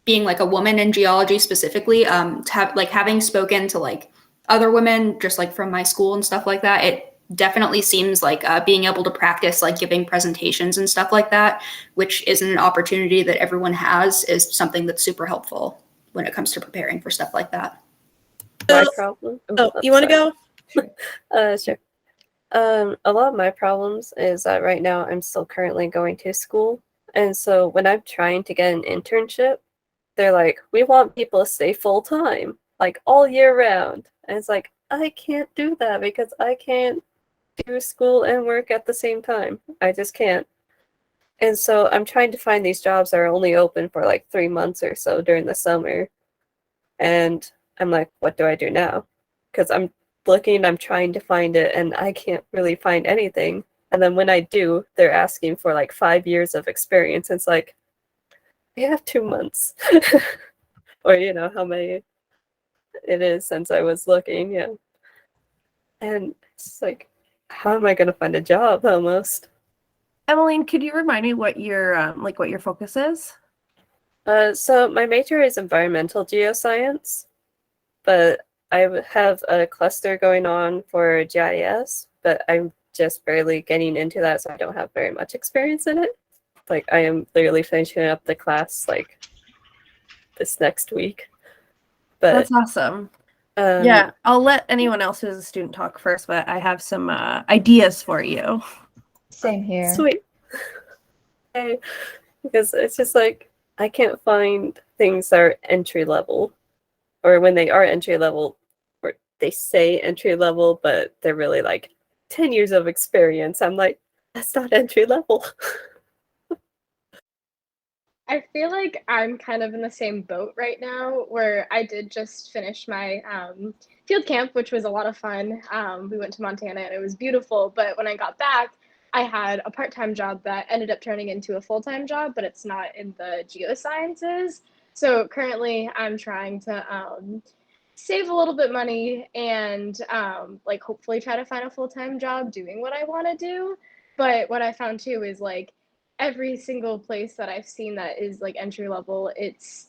[SPEAKER 6] being like a woman in geology specifically, having spoken to like other women just like from my school and stuff like that, it definitely seems like being able to practice like giving presentations and stuff like that, which isn't an opportunity that everyone has, is something that's super helpful when it comes to preparing for stuff like that.
[SPEAKER 3] My problem.
[SPEAKER 4] Oh, you want to go?
[SPEAKER 3] Sure. A lot of my problems is that right now I'm still currently going to school. And so when I'm trying to get an internship, they're like, we want people to stay full time, like all year round. And it's like, I can't do that because I can't do school and work at the same time. I just can't. And so I'm trying to find these jobs that are only open for like 3 months or so during the summer. And I'm like, what do I do now? Because I'm looking, I'm trying to find it, and I can't really find anything. And then when I do, they're asking for like 5 years of experience. It's like, I have 2 months. Or, you know, how many it is since I was looking, yeah. And it's like, how am I going to find a job almost?
[SPEAKER 8] Emmeline, could you remind me what your what your focus is?
[SPEAKER 3] So my major is environmental geoscience, but I have a cluster going on for GIS, but I'm just barely getting into that, so I don't have very much experience in it. Like, I am literally finishing up the class like this next week. But
[SPEAKER 8] That's awesome. Yeah, I'll let anyone else who's a student talk first, but I have some ideas for you.
[SPEAKER 5] Same here.
[SPEAKER 3] Sweet. Okay. Because it's just like, I can't find things that are entry level, or when they are entry level, or they say entry level, but they're really like 10 years of experience. I'm like, that's not entry level.
[SPEAKER 2] I feel like I'm kind of in the same boat right now, where I did just finish my field camp, which was a lot of fun. We went to Montana and it was beautiful, but when I got back, I had a part-time job that ended up turning into a full-time job, but it's not in the geosciences. So currently I'm trying to save a little bit money and like hopefully try to find a full-time job doing what I want to do. But what I found too is like every single place that I've seen that is like entry level, it's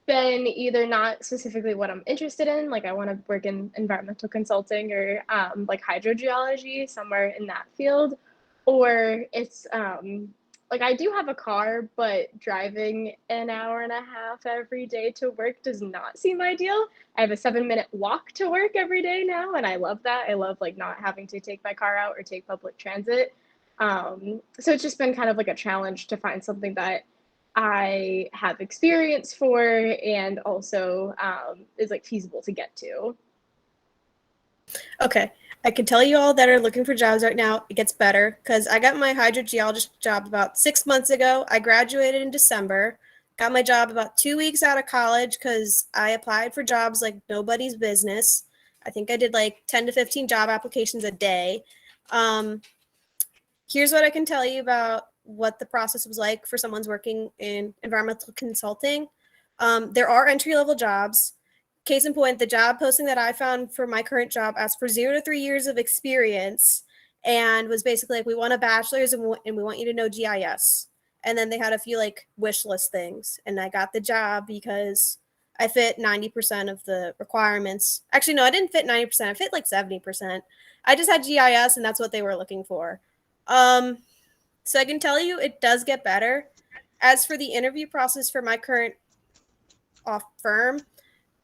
[SPEAKER 2] been either not specifically what I'm interested in, like I want to work in environmental consulting or like hydrogeology, somewhere in that field, or it's like I do have a car, but driving an hour and a half every day to work does not seem ideal. I have a 7-minute walk to work every day now, and I love that. I love like not having to take my car out or take public transit. So it's just been kind of like a challenge to find something that I have experience for and also is like feasible to get to.
[SPEAKER 4] Okay. I can tell you all that are looking for jobs right now, it gets better because I got my hydrogeologist job about 6 months ago. I graduated in December. Got my job about 2 weeks out of college because I applied for jobs like nobody's business. I think I did like 10 to 15 job applications a day. Here's what I can tell you about what the process was like for someone's working in environmental consulting. There are entry-level jobs. Case in point, the job posting that I found for my current job asks for 0 to 3 years of experience, and was basically like, we want a bachelor's and we want you to know GIS. And then they had a few like wish list things, and I got the job because I fit 90% of the requirements. Actually, no, I didn't fit 90%. I fit like 70%. I just had GIS, and that's what they were looking for. So I can tell you it does get better. As for the interview process for my current firm,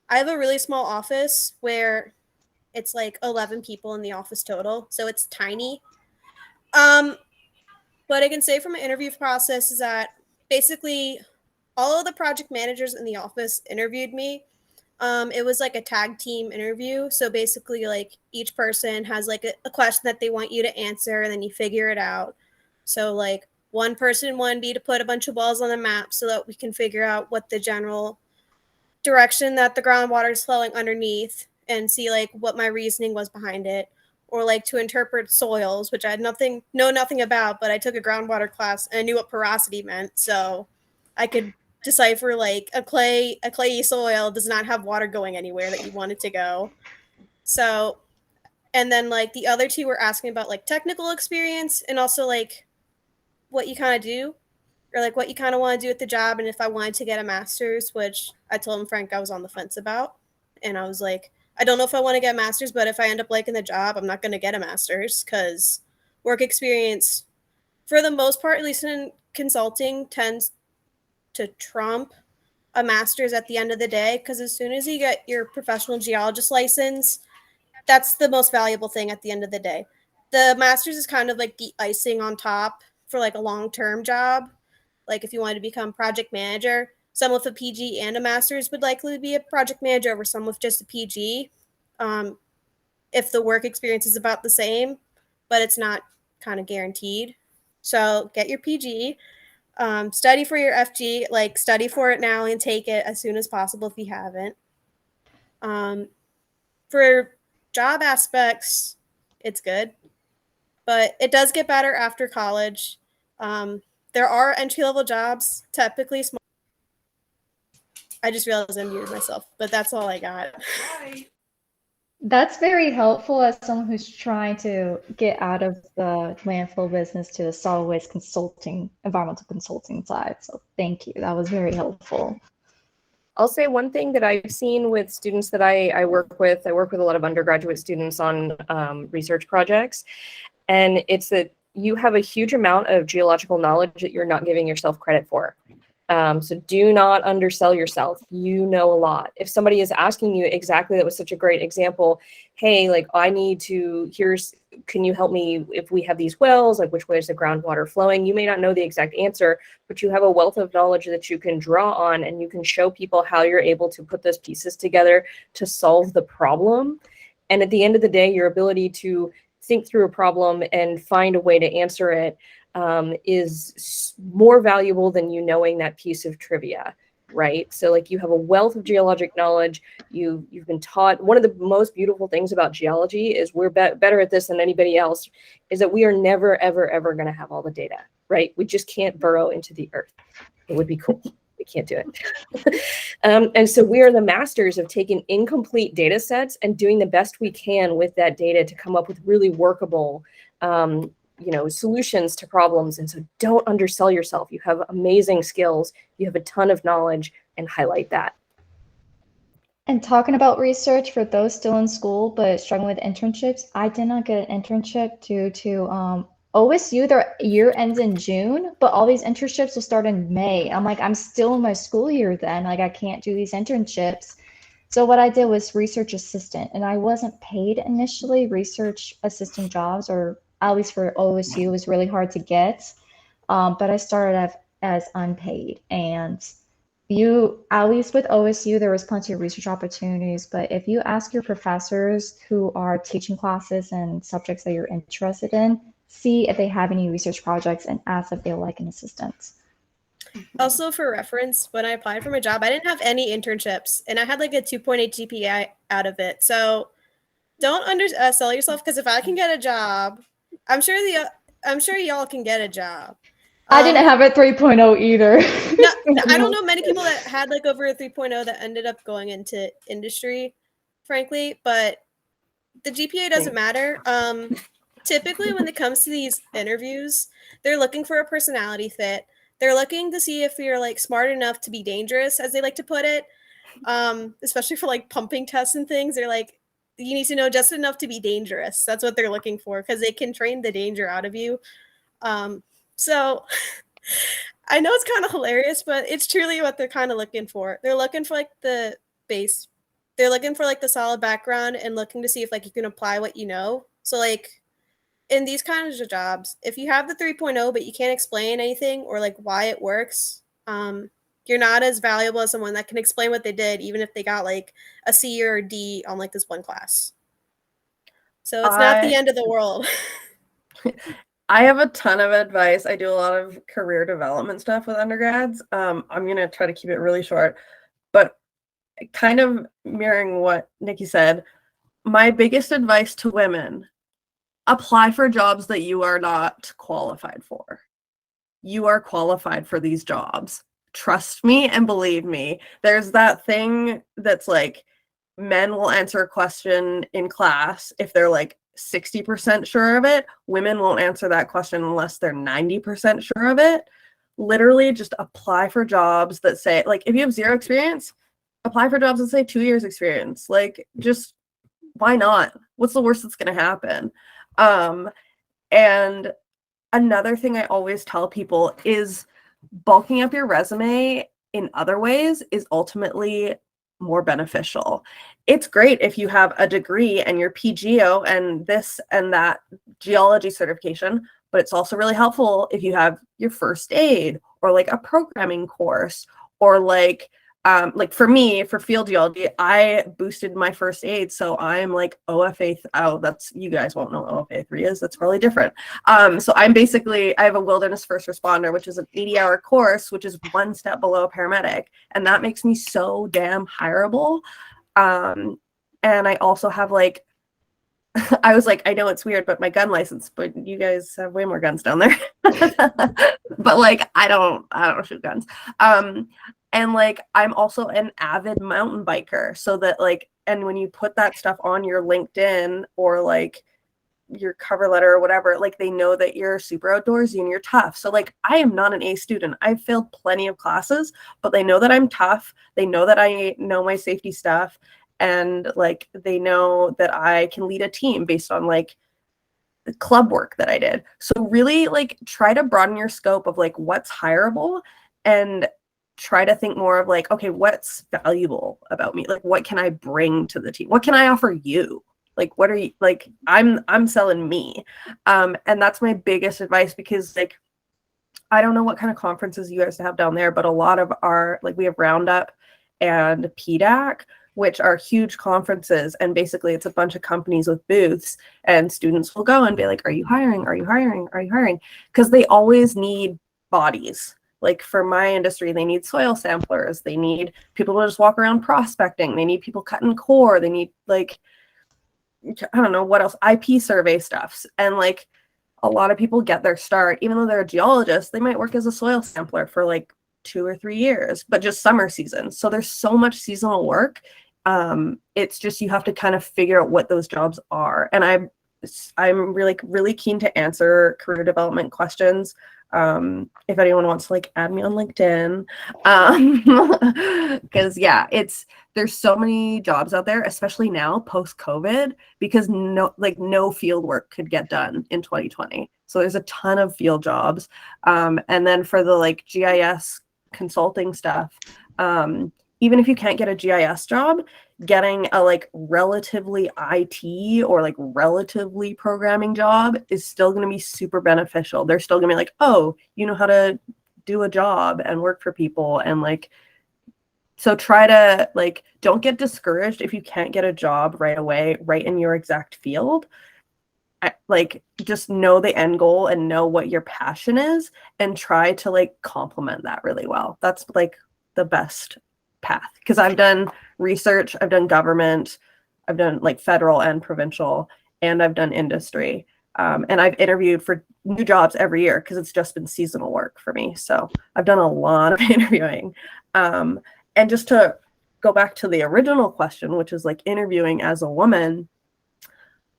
[SPEAKER 4] I have a really small office where it's like 11 people in the office total, so it's tiny. What I can say from an interview process is that basically all of the project managers in the office interviewed me. It was like a tag team interview. So basically, like each person has like a question that they want you to answer, and then you figure it out. So like one person wanted me to put a bunch of wells on the map so that we can figure out what the general direction that the groundwater is flowing underneath and see like what my reasoning was behind it. Or like to interpret soils, which I had know nothing about, but I took a groundwater class and I knew what porosity meant. So I could decipher like a clayey soil does not have water going anywhere that you want it to go. So, and then like the other two were asking about like technical experience and also like what you kind of do or like what you kind of want to do at the job. And if I wanted to get a master's, which I told him Frank I was on the fence about. And I was like, I don't know if I want to get a master's, but if I end up liking the job, I'm not going to get a master's because work experience, for the most part, at least in consulting, tends to trump a master's at the end of the day. Because as soon as you get your professional geologist license, that's the most valuable thing at the end of the day. The master's is kind of like the icing on top for like a long-term job. Like if you wanted to become project manager, someone with a PG and a master's would likely be a project manager over someone with just a PG. If the work experience is about the same, but it's not kind of guaranteed. So get your PG, study for your FG, like study for it now and take it as soon as possible if you haven't. For job aspects, it's good, but it does get better after college. There are entry-level jobs, typically small. I just realized I muted myself, but that's all I got.
[SPEAKER 5] That's very helpful as someone who's trying to get out of the landfill business to the solid waste consulting, environmental consulting side. So thank you. That was very helpful.
[SPEAKER 7] I'll say one thing that I've seen with students that I work with. I work with a lot of undergraduate students on research projects, and it's that you have a huge amount of geological knowledge that you're not giving yourself credit for. So do not undersell yourself. You know a lot. If somebody is asking you exactly, that was such a great example. Hey, like I need to, can you help me if we have these wells, like which way is the groundwater flowing? You may not know the exact answer, but you have a wealth of knowledge that you can draw on, and you can show people how you're able to put those pieces together to solve the problem. And at the end of the day, your ability to think through a problem and find a way to answer it is more valuable than you knowing that piece of trivia, right? So like you have a wealth of geologic knowledge. You've been taught. One of the most beautiful things about geology is we're better at this than anybody else, is that we are never, ever, ever going to have all the data, right? We just can't burrow into the earth. It would be cool. We can't do it. And so we are the masters of taking incomplete data sets and doing the best we can with that data to come up with really workable solutions to problems. And so don't undersell yourself. You have amazing skills. You have a ton of knowledge, and highlight that.
[SPEAKER 5] And talking about research, for those still in school but struggling with internships, I did not get an internship due to OSU. Their year ends in June, but all these internships will start in May. I'm like, I'm still in my school year then. Like I can't do these internships. So what I did was research assistant, and I wasn't paid initially. Research assistant jobs, or at least for OSU, was really hard to get. But I started as unpaid. And at least with OSU, there was plenty of research opportunities. But if you ask your professors who are teaching classes and subjects that you're interested in, see if they have any research projects and ask if they like an assistant.
[SPEAKER 4] Also, for reference, when I applied for my job, I didn't have any internships, and I had like a 2.8 GPA out of it. So don't undersell yourself, because if I can get a job, I'm sure y'all can get a job.
[SPEAKER 5] I didn't have a 3.0 either.
[SPEAKER 4] No, I don't know many people that had like over a 3.0 that ended up going into industry, frankly, but the GPA doesn't matter. typically when it comes to these interviews, they're looking for a personality fit. They're looking to see if you're like smart enough to be dangerous, as they like to put it. Especially for like pumping tests and things. They're like, you need to know just enough to be dangerous. That's what they're looking for, because they can train the danger out of you. So I know it's kind of hilarious, but it's truly what they're kind of looking for. They're looking for like the base. They're looking for like the solid background and looking to see if like you can apply what you know. So like in these kinds of jobs, if you have the 3.0 but you can't explain anything or like why it works, you're not as valuable as someone that can explain what they did, even if they got like a C or a D on like this one class. So it's not the end of the world.
[SPEAKER 8] I have a ton of advice. I do a lot of career development stuff with undergrads. I'm going to try to keep it really short, but kind of mirroring what Nikki said, my biggest advice to women: apply for jobs that you are not qualified for. You are qualified for these jobs. Trust me and believe me. There's that thing that's like, men will answer a question in class if they're like 60% sure of it. Women won't answer that question unless they're 90% sure of it. Literally just apply for jobs that say, like, if you have 0 experience, apply for jobs that say 2 years experience. Like, just why not? What's the worst that's going to happen? And another thing I always tell people is bulking up your resume in other ways is ultimately more beneficial. It's great if you have a degree and your PGO and this and that geology certification, but it's also really helpful if you have your first aid or like a programming course, or like for me, for field geology, I boosted my first aid. So I'm like OFA, that's, you guys won't know what OFA 3 is. That's probably different. So I'm basically, I have a wilderness first responder, which is an 80-hour course, which is 1 step below a paramedic. And that makes me so damn hireable. And I also have like, I was like, I know it's weird, but my gun license, but you guys have way more guns down there. But like, I don't shoot guns. And like, I'm also an avid mountain biker, so that like, and when you put that stuff on your LinkedIn or like your cover letter or whatever, like they know that you're super outdoorsy and you're tough. So like, I am not an A student. I've failed plenty of classes, but they know that I'm tough. They know that I know my safety stuff. And like, they know that I can lead a team based on like the club work that I did. So really like try to broaden your scope of like what's hireable, and try to think more of like, okay, what's valuable about me? Like, what can I bring to the team? What can I offer you? Like, what are you, like, I'm selling me. And that's my biggest advice, because like, I don't know what kind of conferences you guys have down there, but a lot of our, like, we have Roundup and PDAC, which are huge conferences. And basically it's a bunch of companies with booths, and students will go and be like, are you hiring? Are you hiring? Are you hiring? Because they always need bodies. Like for my industry, they need soil samplers. They need people to just walk around prospecting. They need people cutting core. They need like, I don't know what else, IP survey stuffs. And like a lot of people get their start, even though they're a geologist, they might work as a soil sampler for like 2 or 3 years, but just summer season. So there's so much seasonal work. It's just, you have to kind of figure out what those jobs are. And I'm really keen to answer career development questions. If anyone wants to like add me on LinkedIn, because yeah, there's so many jobs out there, especially now post COVID, because no field work could get done in 2020. So there's a ton of field jobs. And then for the like GIS consulting stuff, even if you can't get a GIS job, getting a like relatively IT or like relatively programming job is still going to be super beneficial. They're still going to be like, oh, you know how to do a job and work for people. And like, so try to like, don't get discouraged if you can't get a job right away, right in your exact field. Like, just know the end goal and know what your passion is, and try to like complement that really well. That's like the best path, because I've done research, I've done government, I've done like federal and provincial, and I've done industry, and I've interviewed for new jobs every year because it's just been seasonal work for me. So I've done a lot of interviewing, and just to go back to the original question, which is like interviewing as a woman,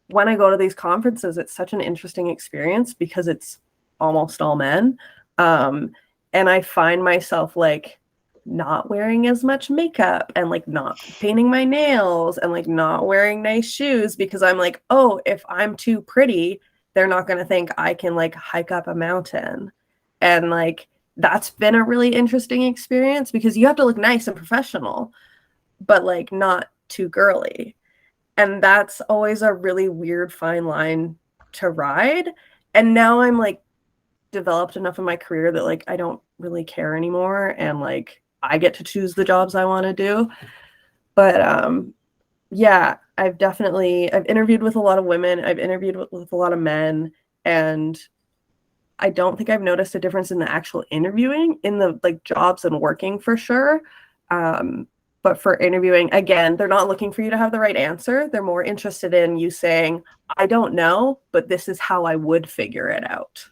[SPEAKER 8] when I go to these conferences, it's such an interesting experience because it's almost all men. And I find myself like not wearing as much makeup and like not painting my nails and like not wearing nice shoes because I'm like, oh, if I'm too pretty, they're not going to think I can like hike up a mountain. And like, that's been a really interesting experience because you have to look nice and professional, but like not too girly. And that's always a really weird fine line to ride. And now I'm like developed enough in my career that like I don't really care anymore. And like I get to choose the jobs I want to do. But yeah, I've interviewed with a lot of women. I've interviewed with a lot of men. And I don't think I've noticed a difference in the actual interviewing in the like jobs and working for sure. But for interviewing, again, they're not looking for you to have the right answer. They're more interested in you saying, I don't know, but this is how I would figure it out.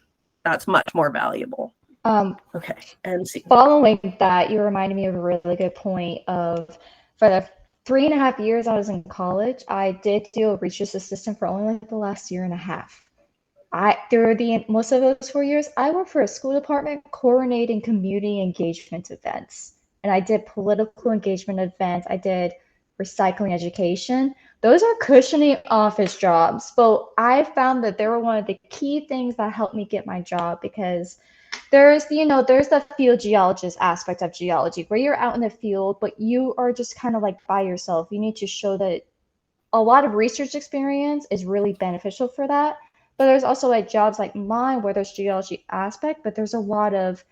[SPEAKER 8] That's much more valuable. Okay. And see.
[SPEAKER 5] Following that, you reminded me of a really good point of for the 3.5 years I was in college, I did do a research assistant for only like the last year and a half. Through most of those 4 years, I worked for a school department coordinating community engagement events. And I did political engagement events. I did recycling education. Those are cushiony office jobs. But I found that they were one of the key things that helped me get my job because there's the field geologist aspect of geology where you're out in the field, but you are just kind of like by yourself. You need to show that a lot of research experience is really beneficial for that. But there's also like jobs like mine where there's geology aspect, but there's a lot of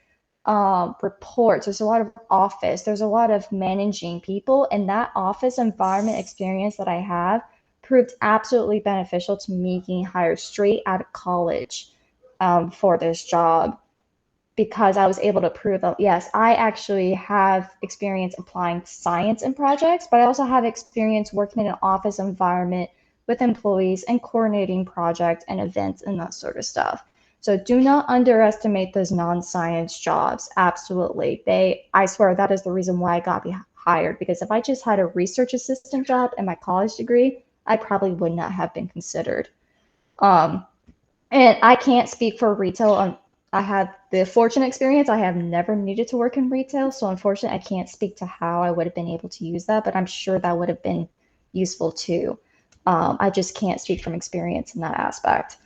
[SPEAKER 5] reports, there's a lot of office, there's a lot of managing people, and that office environment experience that I have proved absolutely beneficial to me getting hired straight out of college for this job because I was able to prove that, yes, I actually have experience applying science in projects, but I also have experience working in an office environment with employees and coordinating projects and events and that sort of stuff. So do not underestimate those non-science jobs. Absolutely. I swear that is the reason why I got hired, because if I just had a research assistant job and my college degree, I probably would not have been considered. And I can't speak for retail. I have the fortunate experience. I have never needed to work in retail. So unfortunately, I can't speak to how I would have been able to use that, but I'm sure that would have been useful too. I just can't speak from experience in that aspect.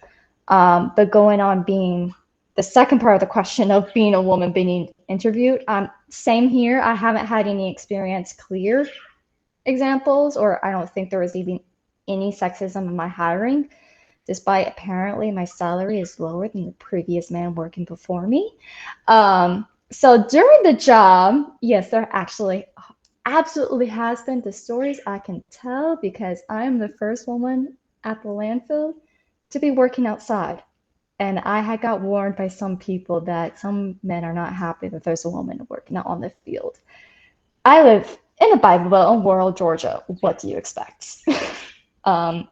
[SPEAKER 5] But going on being the second part of the question of being a woman being interviewed, same here. I haven't had any experience clear examples, or I don't think there was even any sexism in my hiring, despite apparently my salary is lower than the previous man working before me. So during the job, yes, there actually absolutely has been the stories I can tell because I'm the first woman at the landfill to be working outside. And I had got warned by some people that some men are not happy that there's a woman working out on the field. I live in a Bible Belt in rural Georgia. What do you expect?
[SPEAKER 8] I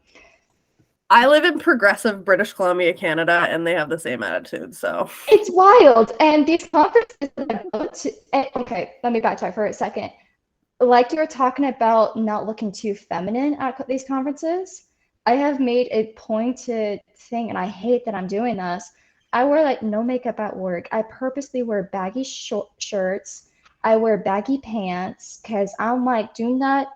[SPEAKER 8] live in progressive British Columbia, Canada, and they have the same attitude, so.
[SPEAKER 5] It's wild. And these conferences that I go to, okay, let me backtrack for a second. Like you were talking about not looking too feminine at these conferences, I have made a pointed thing, and I hate that I'm doing this. I wear like no makeup at work. I purposely wear baggy shirts. I wear baggy pants because I'm like, do not.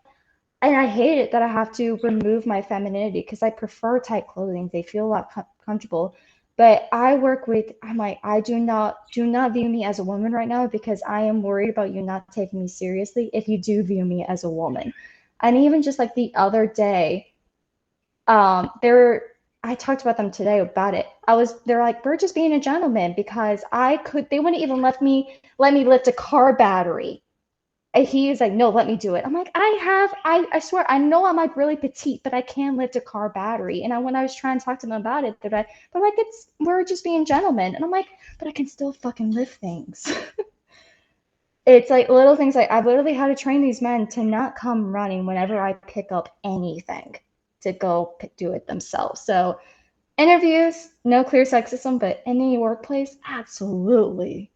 [SPEAKER 5] And I hate it that I have to remove my femininity because I prefer tight clothing. They feel a lot comfortable. But I'm like, I do not view me as a woman right now because I am worried about you not taking me seriously if you do view me as a woman. And even just like the other day, I talked about them today about it. They're like, we're just being a gentleman because they wouldn't even let me lift a car battery. And he is like, no, let me do it. I'm like, I swear, I know I'm like really petite, but I can lift a car battery. And when I was trying to talk to them about it, they're like, we're just being gentlemen. And I'm like, but I can still fucking lift things. It's like little things like I've literally had to train these men to not come running whenever I pick up anything, to go do it themselves. So interviews, no clear sexism, but in the workplace, absolutely.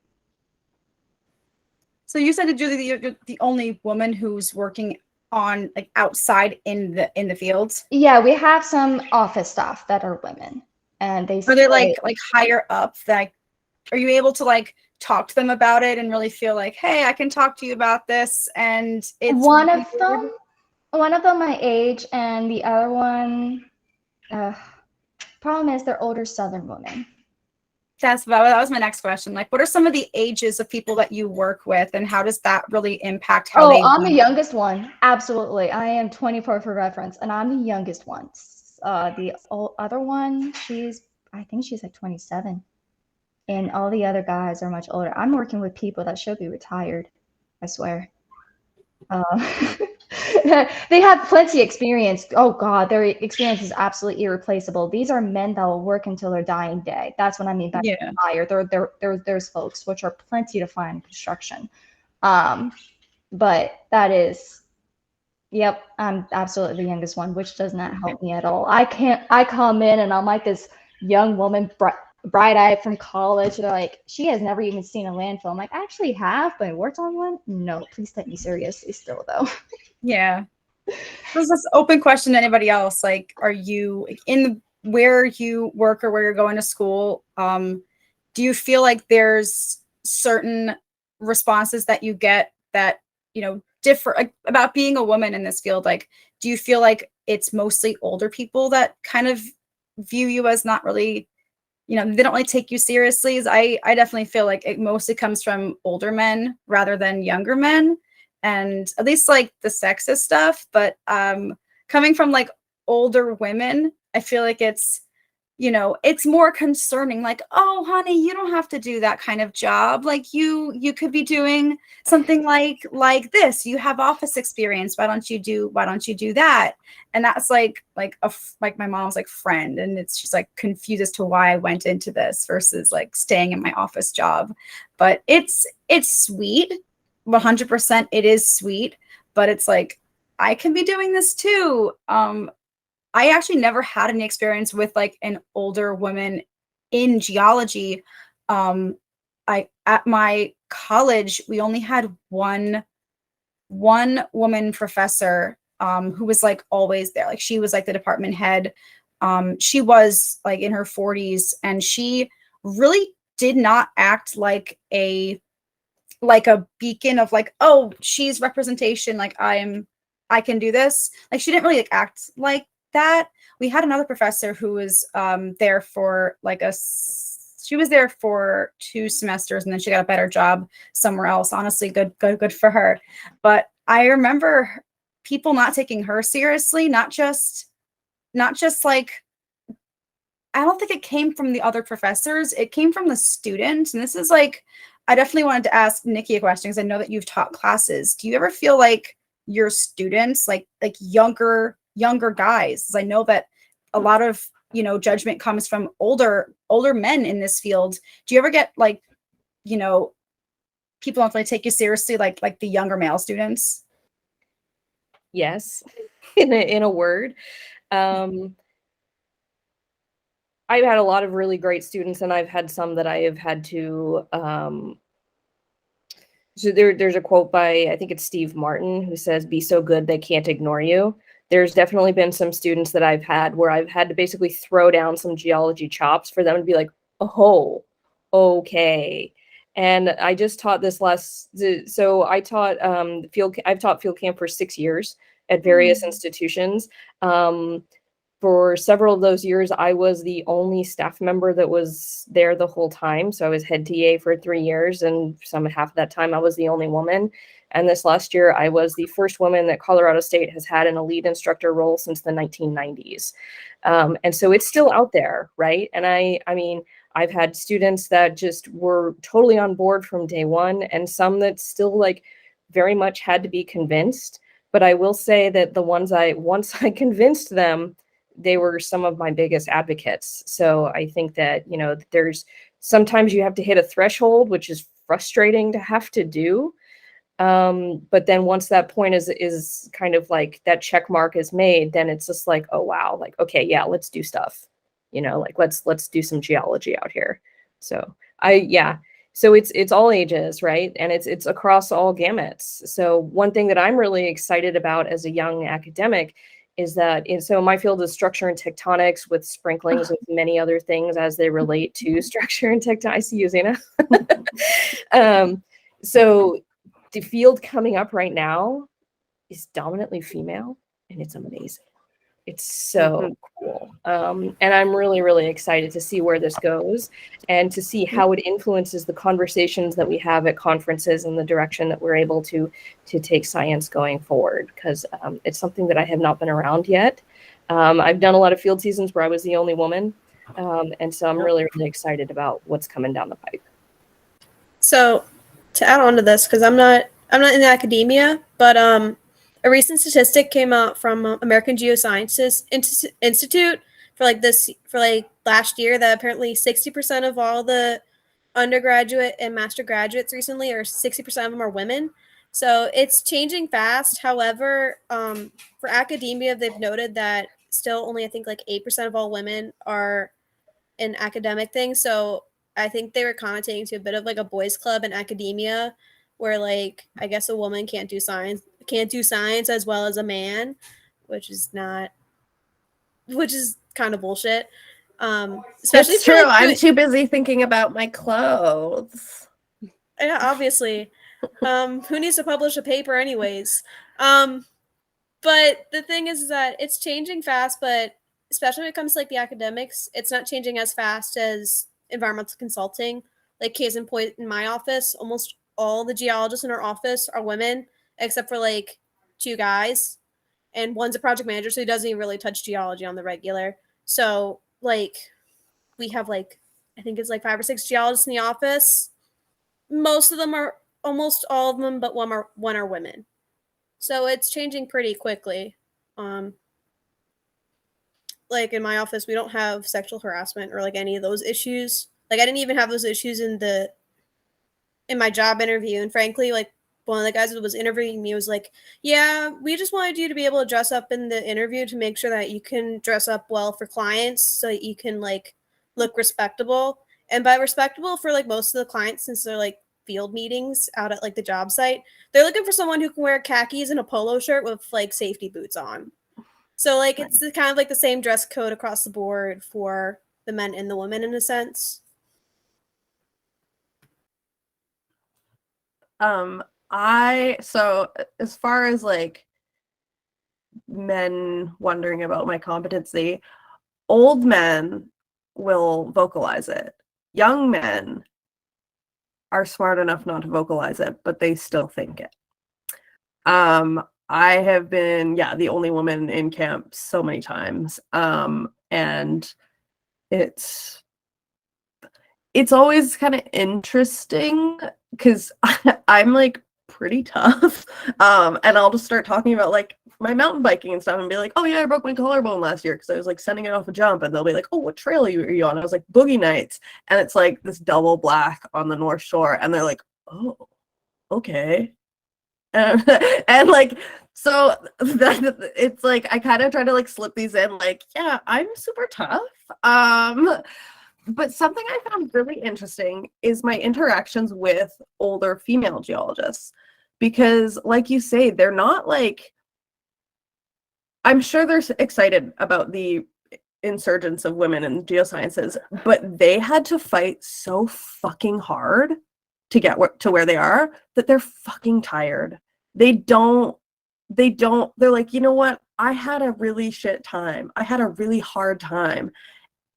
[SPEAKER 1] So you said that you're the only woman who's working on like outside in the fields?
[SPEAKER 5] Yeah, we have some office staff that are women, and they
[SPEAKER 1] Are they
[SPEAKER 5] stay.
[SPEAKER 1] like higher up? Like, are you able to like talk to them about it and really feel like, hey, I can talk to you about this, and it's
[SPEAKER 5] One of
[SPEAKER 1] weird?
[SPEAKER 5] them my age, and the other one, problem is they're older Southern women.
[SPEAKER 1] That was my next question. Like, what are some of the ages of people that you work with, and how does that really impact how
[SPEAKER 5] Oh,
[SPEAKER 1] they
[SPEAKER 5] I'm the
[SPEAKER 1] view?
[SPEAKER 5] youngest one. Absolutely. I am 24 for reference, and I'm the youngest one. The other one, I think she's like 27. And all the other guys are much older. I'm working with people that should be retired, I swear. They have plenty of experience. Oh God, their experience is absolutely irreplaceable. These are men that will work until their dying day. That's what I mean by
[SPEAKER 1] Yeah.
[SPEAKER 5] retired. There's folks, which are plenty to find in construction. But that is, yep, I'm absolutely the youngest one, which does not help me at all. I come in and I'm like this young woman, bright-eyed from college. They're like, she has never even seen a landfill. I'm like, I actually have, but I worked on one. No, please take me seriously still, though.
[SPEAKER 1] Yeah. This is an open question to anybody else. Like, are you in where you work or where you're going to school? Do you feel like there's certain responses that you get that, differ like, about being a woman in this field? Like, do you feel like it's mostly older people that kind of view you as not really, they don't really take you seriously? I definitely feel like it mostly comes from older men rather than younger men, and at least like the sexist stuff. But coming from like older women, I feel like it's more concerning. Like, oh honey, you don't have to do that kind of job. Like you could be doing something like this. You have office experience. Why don't you do that? And that's like like my mom's like friend, and she's like confused as to why I went into this versus like staying in my office job. But it's sweet. 100% it is sweet, but it's like I can be doing this too. I actually never had any experience with like an older woman in geology. I at my college we only had one woman professor who was like always there. Like she was like the department head. She was like in her 40s, and she really did not act like a beacon of like, oh, she's representation. Like I can do this. Like she didn't really like act like that. We had another professor who was there for like she was there for 2 semesters, and then she got a better job somewhere else. Honestly, good for her. But I remember people not taking her seriously, not just like, I don't think it came from the other professors. It came from the students. And this is like, I definitely wanted to ask Nikki a question because I know that you've taught classes. Do you ever feel like your students, like younger guys? Because I know that a lot of judgment comes from older men in this field. Do you ever get like people don't really take you seriously, like the younger male students?
[SPEAKER 7] Yes, in a word. I've had a lot of really great students, and I've had some that I have had to. So there's a quote by, I think it's Steve Martin, who says, "Be so good they can't ignore you." There's definitely been some students that I've had where I've had to basically throw down some geology chops for them to be like, "Oh, okay." And I just taught this so I taught I've taught field camp for 6 years at various institutions. For several of those years, I was the only staff member that was there the whole time. So I was head TA for 3 years, and half of that time I was the only woman. And this last year, I was the first woman that Colorado State has had in a lead instructor role since the 1990s. And so it's still out there, right? And I mean, I've had students that just were totally on board from day one, and some that still like very much had to be convinced. But I will say that the ones once I convinced them, they were some of my biggest advocates. So I think that, there's sometimes you have to hit a threshold, which is frustrating to have to do. But then once that point is kind of like that check mark is made, then it's just like, oh, wow, like, okay, yeah, let's do stuff, like let's do some geology out here. So So it's all ages, right? And it's across all gamuts. So one thing that I'm really excited about as a young academic is that so my field is structure and tectonics with sprinklings of many other things as they relate to structure and tectonics. I see you, Zena. So the field coming up right now is dominantly female, and it's amazing. It's so cool. And I'm really, really excited to see where this goes and to see how it influences the conversations that we have at conferences and the direction that we're able to take science going forward, because it's something that I have not been around yet. I've done a lot of field seasons where I was the only woman. And so I'm really, really excited about what's coming down the pipe.
[SPEAKER 4] So to add on to this, because I'm not in academia, but a recent statistic came out from American Geosciences Institute for last year that apparently 60% of all the undergraduate and master graduates recently, or 60% of them, are women. So it's changing fast. However, for academia, they've noted that still only I think like 8% of all women are in academic things. So I think they were connotating to a bit of like a boys' club in academia, where like I guess a woman can't do science as well as a man, which is kind of bullshit. Especially
[SPEAKER 8] It's true. I'm too busy thinking about my clothes.
[SPEAKER 4] Yeah, obviously. Who needs to publish a paper anyways? But the thing is that it's changing fast, but especially when it comes to like the academics, it's not changing as fast as environmental consulting. Like case in point, in my office, almost all the geologists in our office are women, except for like 2 guys, and one's a project manager, so he doesn't even really touch geology on the regular. So like we have like I think it's like 5 or 6 geologists in the office. Most of them are almost all of them, but one are women. So it's changing pretty quickly. Like in my office, we don't have sexual harassment or like any of those issues. Like I didn't even have those issues in my job interview. And frankly, like one of the guys that was interviewing me was like, yeah, we just wanted you to be able to dress up in the interview to make sure that you can dress up well for clients so that you can like look respectable. And by respectable for like most of the clients, since they're like field meetings out at like the job site, they're looking for someone who can wear khakis and a polo shirt with like safety boots on. So like it's kind of like the same dress code across the board for the men and the women in a sense.
[SPEAKER 8] So as far as like men wondering about my competency, old men will vocalize it. Young men are smart enough not to vocalize it, but they still think it. I have been, the only woman in camp so many times. And it's always kind of interesting because I'm like pretty tough. And I'll just start talking about like my mountain biking and stuff and be like, oh yeah, I broke my collarbone last year because I was like sending it off a jump, and they'll be like, oh, what trail are you on? I was like, Boogie Nights. And it's like this double black on the North Shore, and they're like, oh, okay. And like, so it's like I kind of try to like slip these in, like, yeah, I'm super tough. But something I found really interesting is my interactions with older female geologists, because like you say, they're not like, I'm sure they're excited about the insurgence of women in geosciences, but they had to fight so fucking hard to get to where they are that they're fucking tired. They're like, you know what? I had a really shit time. I had a really hard time.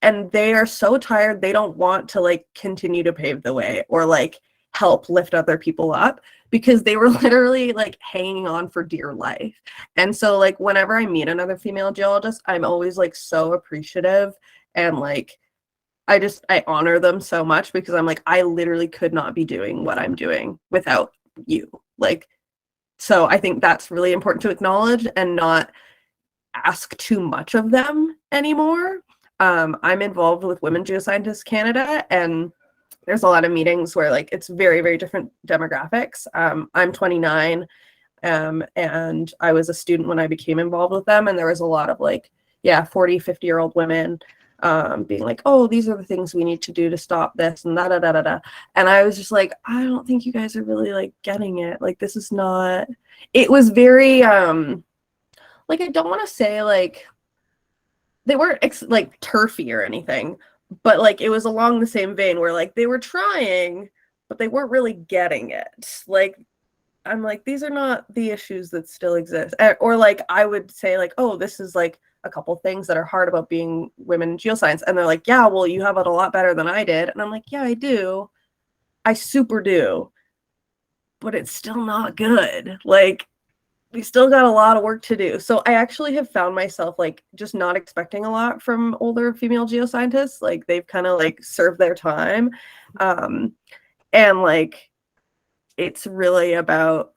[SPEAKER 8] And they are so tired, they don't want to like continue to pave the way or like help lift other people up, because they were literally like hanging on for dear life. And so like whenever I meet another female geologist, I'm always like so appreciative, and like I honor them so much, because I'm like, I literally could not be doing what I'm doing without you. Like, so I think that's really important to acknowledge and not ask too much of them anymore. I'm involved with Women Geoscientists Canada, and there's a lot of meetings where like it's very, very different demographics. I'm 29, and I was a student when I became involved with them, and there was a lot of like, 40, 50-year-old women. being like, oh, these are the things we need to do to stop this and da da da da da. And I was just like, I don't think you guys are really like getting it. Like, this is not. It was very like, I don't want to say like they weren't like turfy or anything, but like it was along the same vein where like they were trying, but they weren't really getting it. Like, I'm like, these are not the issues that still exist. Or like I would say like, oh, this is like a couple things that are hard about being women in geoscience. And they're like, yeah, well, you have it a lot better than I did. And I'm like, yeah, I do. I super do. But it's still not good. Like, we still got a lot of work to do. So I actually have found myself like just not expecting a lot from older female geoscientists. Like, they've kind of like served their time. And like, it's really about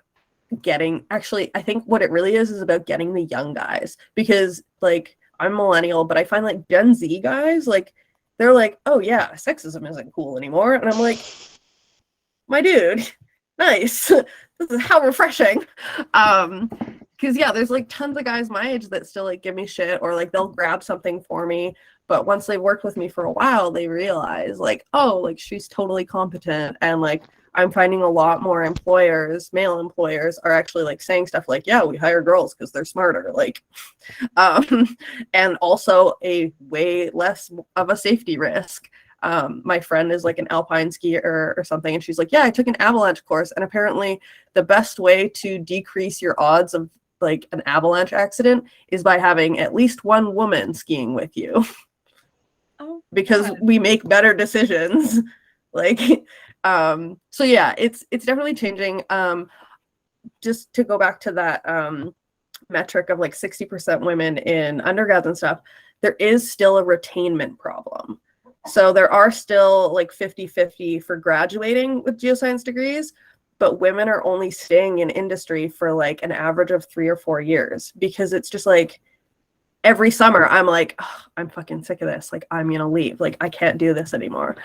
[SPEAKER 8] getting, actually, I think what it really is about getting the young guys, because like I'm millennial, but I find like Gen Z guys, like they're like, oh yeah, sexism isn't cool anymore. And I'm like, my dude, nice. This is how refreshing. Because yeah, there's like tons of guys my age that still like give me shit, or like they'll grab something for me, but once they worked with me for a while, they realize like, oh, like she's totally competent. And like I'm finding a lot more employers, male employers, are actually like saying stuff like, yeah, we hire girls because they're smarter. Like, and also a way less of a safety risk. My friend is like an alpine skier or something, and she's like, yeah, I took an avalanche course, and apparently the best way to decrease your odds of like an avalanche accident is by having at least one woman skiing with you.
[SPEAKER 1] Oh,
[SPEAKER 8] because
[SPEAKER 1] God.
[SPEAKER 8] we make better decisions. Like, so yeah, it's definitely changing. Just to go back to that metric of like 60% women in undergrads and stuff, there is still a retainment problem. So there are still like 50-50 for graduating with geoscience degrees, but women are only staying in industry for like an average of 3 or 4 years, because it's just like every summer I'm like, oh, I'm fucking sick of this. Like, I'm gonna leave. Like, I can't do this anymore.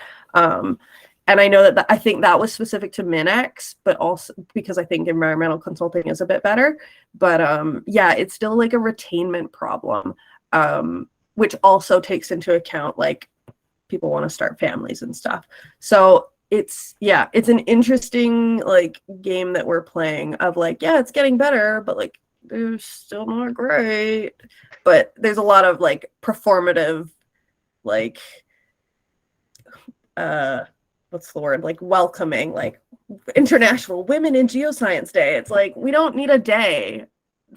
[SPEAKER 8] And I know that I think that was specific to MinEx, but also because I think environmental consulting is a bit better. But yeah, it's still like a retainment problem, which also takes into account like people want to start families and stuff. So it's an interesting like game that we're playing of like, yeah, it's getting better, but like they're still not great. But there's a lot of like performative, like what's the word, like welcoming, like International Women in Geoscience Day. It's like, we don't need a day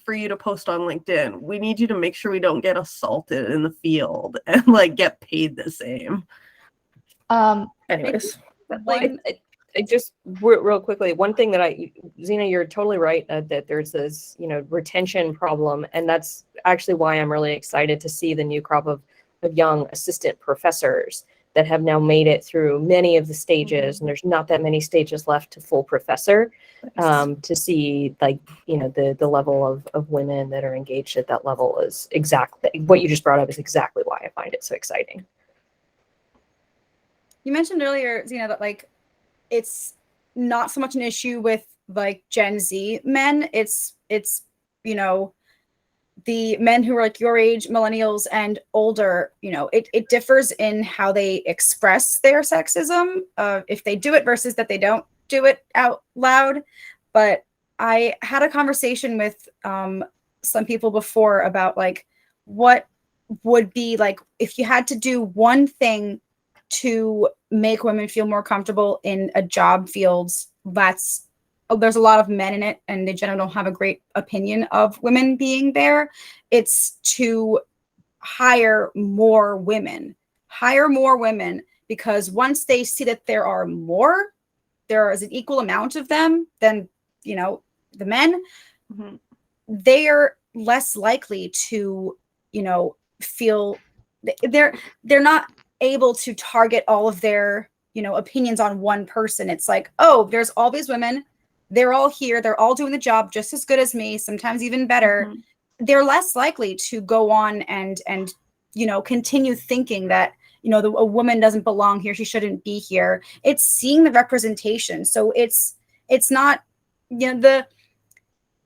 [SPEAKER 8] for you to post on LinkedIn. We need you to make sure we don't get assaulted in the field and like get paid the same. Anyways,
[SPEAKER 7] I just real quickly, one thing that Zena, you're totally right that there's this, retention problem. And that's actually why I'm really excited to see the new crop of young assistant professors that have now made it through many of the stages. And there's not that many stages left to full professor, to see like, the level of women that are engaged at that level is exactly what you just brought up, is exactly why I find it so exciting.
[SPEAKER 1] You mentioned earlier, Zena, that like it's not so much an issue with like Gen Z men. It's the men who are like your age, millennials and older. It differs in how they express their sexism, if they do it versus that they don't do it out loud. But I had a conversation with some people before about like what would be like if you had to do one thing to make women feel more comfortable in a job fields there's a lot of men in it and they generally don't have a great opinion of women being there. It's to hire more women, because once they see that there is an equal amount of them than, the men, mm-hmm. They are less likely to, feel they're not able to target all of their, opinions on one person. It's like, oh, there's all these women. They're all here. They're all doing the job just as good as me, sometimes even better. Mm-hmm. They're less likely to go on and continue thinking that, a woman doesn't belong here. She shouldn't be here. It's seeing the representation. So it's not,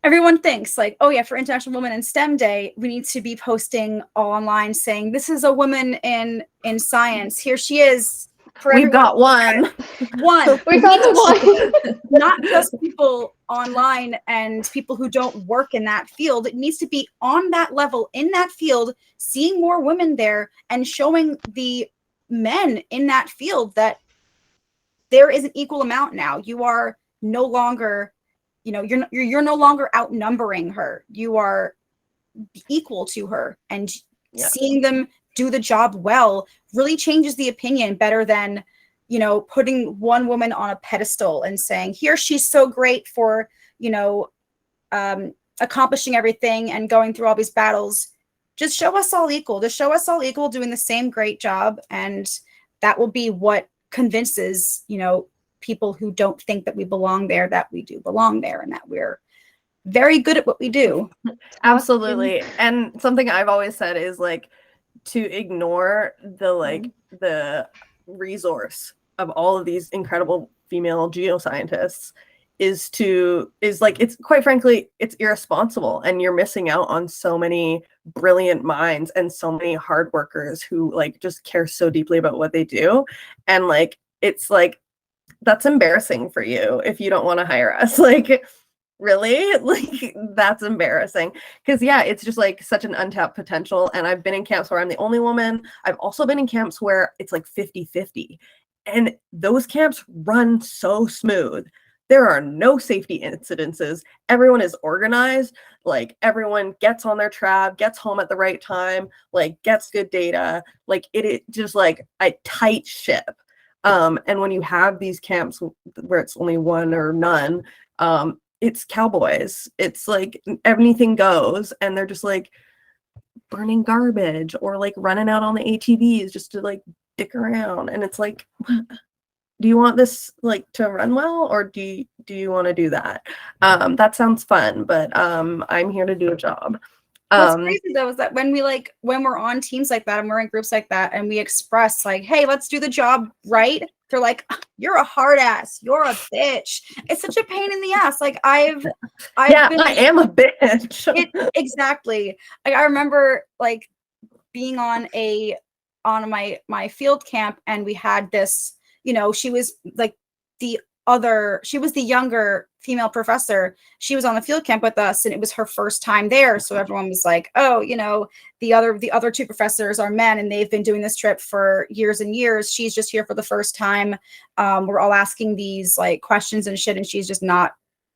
[SPEAKER 1] everyone thinks like, oh yeah, for International Women in STEM Day, we need to be posting all online saying this is a woman in science. Here she is.
[SPEAKER 8] We've got one.
[SPEAKER 1] One.
[SPEAKER 5] We found the one.
[SPEAKER 1] Not just people online and people who don't work in that field. It needs to be on that level, in that field, seeing more women there and showing the men in that field that there is an equal amount now. You are no longer, you're no longer outnumbering her. You are equal to her, and seeing them do the job well really changes the opinion better than, putting one woman on a pedestal and saying, here, she's so great for, accomplishing everything and going through all these battles. Just show us all equal. Just show us all equal, doing the same great job. And that will be what convinces, people who don't think that we belong there, that we do belong there, and that we're very good at what we do.
[SPEAKER 8] Absolutely. And something I've always said is like to ignore the resource of all of these incredible female geoscientists is it's quite frankly, it's irresponsible, and you're missing out on so many brilliant minds and so many hard workers who like just care so deeply about what they do. And like, it's like, that's embarrassing for you if you don't want to hire us. Like, really? Like, that's embarrassing. Because it's just like such an untapped potential. And I've been in camps where I'm the only woman. I've also been in camps where it's like 50-50. And those camps run so smooth. There are no safety incidences. Everyone is organized. Like, everyone gets on their trab, gets home at the right time, like gets good data. Like, it just like a tight ship. And when you have these camps where it's only one or none, it's cowboys. It's like anything goes, and they're just like burning garbage or like running out on the ATVs just to like dick around. And it's like, do you want this like to run well, or do you want to do that? That sounds fun, but I'm here to do a job.
[SPEAKER 1] What's crazy though is that when we're on teams like that and we're in groups like that and we express like, hey, let's do the job right, they're like, you're a hard ass, you're a bitch. It's such a pain in the ass. Like I
[SPEAKER 8] am a bitch.
[SPEAKER 1] Exactly. Like I remember like being on my field camp, and we had this, she was like she was the younger female professor. She was on the field camp with us, and it was her first time there. So everyone was like, oh, the other two professors are men, and they've been doing this trip for years and years. She's just here for the first time. We're all asking these like questions and shit, and she's just not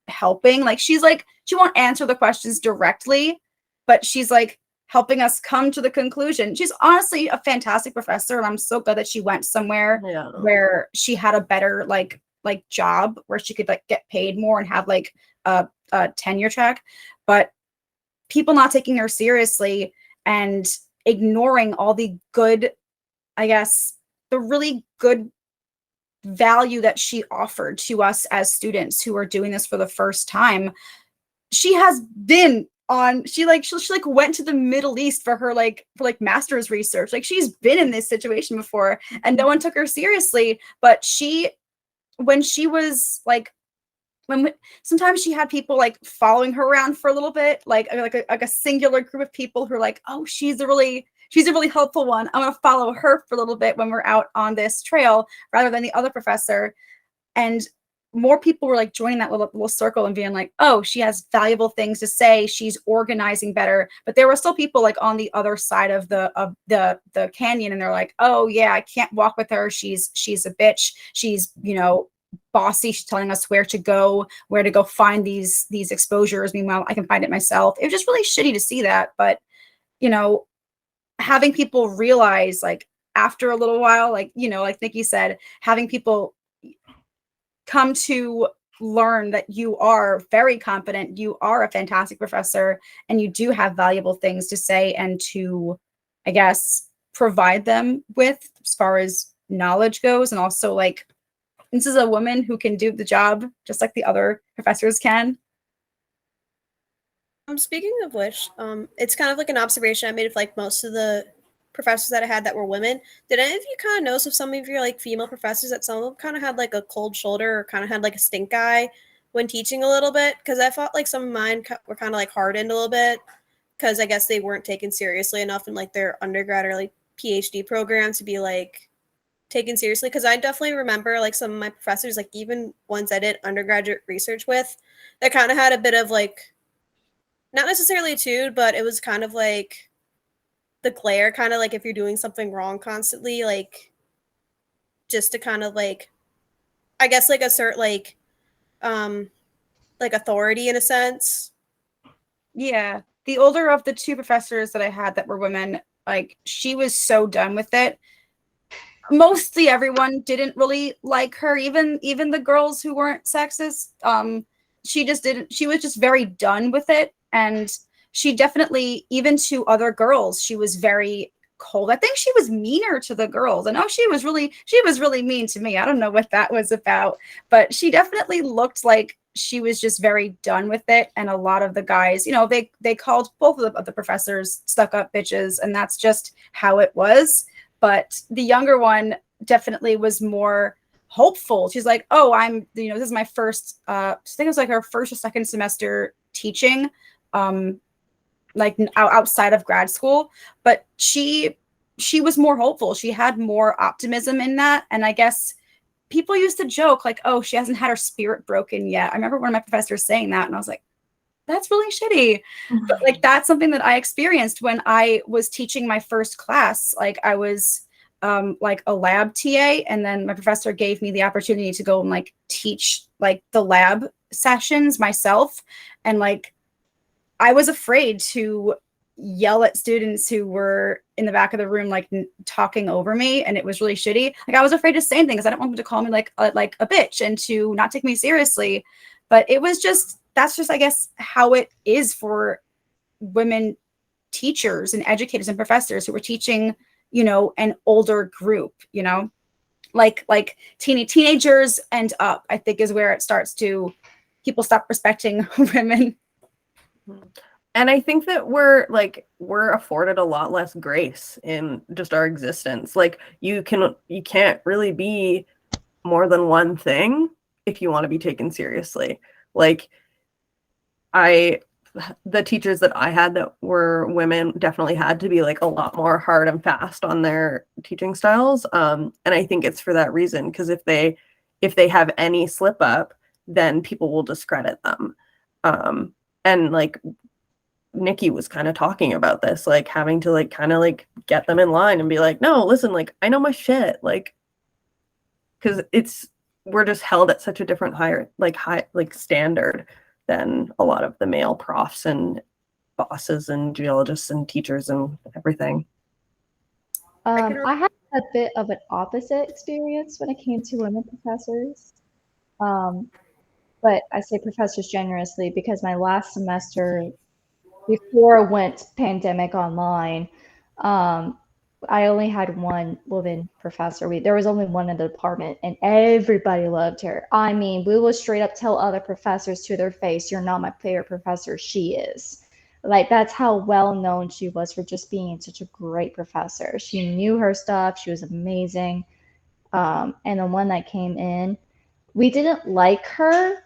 [SPEAKER 1] helping. Like, she's like, she won't answer the questions directly, but she's like helping us come to the conclusion. She's honestly a fantastic professor, and I'm so glad that she went somewhere where she had a better like job where she could like get paid more and have like a tenure track. But people not taking her seriously and ignoring all the good, I guess, the really good value that she offered to us as students who are doing this for the first time. She has been on, she went to the Middle East for her master's research. Like, she's been in this situation before, and no one took her seriously. But when she was like, sometimes she had people like following her around for a little bit, like a singular group of people who are like, oh, she's a really helpful one, I'm gonna follow her for a little bit when we're out on this trail, rather than the other professor. And more people were like joining that little circle and being like, oh, she has valuable things to say, she's organizing better. But there were still people like on the other side of the canyon, and they're like, oh yeah, I can't walk with her, she's a bitch, she's bossy, she's telling us where to go find these exposures, meanwhile I can find it myself. It was just really shitty to see that. But having people realize, like, after a little while, like Nikki said, having people come to learn that you are very competent, you are a fantastic professor, and you do have valuable things to say and to, I guess, provide them with as far as knowledge goes. And also, like, this is a woman who can do the job just like the other professors can.
[SPEAKER 4] Speaking of which, it's kind of like an observation I made of like most of the professors that I had that were women. Did any of you kind of notice with some of your like female professors that some of them kind of had like a cold shoulder or kind of had like a stink eye when teaching a little bit, because I felt like some of mine were kind of like hardened a little bit because I guess they weren't taken seriously enough in like their undergrad or like PhD program to be like taken seriously. Because I definitely remember like some of my professors, like even ones I did undergraduate research with, that kind of had a bit of like, not necessarily attitude, but it was kind of like the glare, kind of like if you're doing something wrong constantly, like just to kind of like, I guess like assert like authority in a sense.
[SPEAKER 1] Yeah. The older of the two professors that I had that were women, like she was so done with it. Mostly everyone didn't really like her, even the girls who weren't sexist. She just didn't, she was just very done with it. And she definitely, even to other girls, she was very cold. I think she was meaner to the girls. I know she was really mean to me. I don't know what that was about, but she definitely looked like she was just very done with it. And a lot of the guys, you know, they called both of the professors stuck up bitches, and that's just how it was. But the younger one definitely was more hopeful. She's like, oh, this is my first, I think it was like her first or second semester teaching, like outside of grad school. But she was more hopeful. She had more optimism in that. And I guess people used to joke like, oh, she hasn't had her spirit broken yet. I remember one of my professors saying that, and I was like, that's really shitty. But like, that's something that I experienced when I was teaching my first class. Like I was like a lab TA, and then my professor gave me the opportunity to go and like teach like the lab sessions myself. And like, I was afraid to yell at students who were in the back of the room, like talking over me. And it was really shitty. Like I was afraid to say anything because I didn't want them to call me like a bitch and to not take me seriously. But it was just, that's just, I guess, how it is for women teachers and educators and professors who were teaching, you know, an older group, you know, like teenagers and up, I think is where it starts to, people stop respecting women.
[SPEAKER 8] And I think that we're afforded a lot less grace in just our existence. Like you can't really be more than one thing if you want to be taken seriously. Like the teachers that I had that were women definitely had to be like a lot more hard and fast on their teaching styles. And I think it's for that reason, because if they have any slip up, then people will discredit them. And like Nikki was kind of talking about this, like having to like kind of like get them in line and be like, no, listen, like I know my shit, like, because we're just held at such a different high standard than a lot of the male profs and bosses and geologists and teachers and everything.
[SPEAKER 5] I had a bit of an opposite experience when it came to women professors. But I say professors generously because my last semester, before it went pandemic online, I only had one woman professor. There was only one in the department, and everybody loved her. I mean, we will straight up tell other professors to their face, "You're not my favorite professor. She is." Like, that's how well known she was for just being such a great professor. She knew her stuff. She was amazing. And the one that came in, we didn't like her,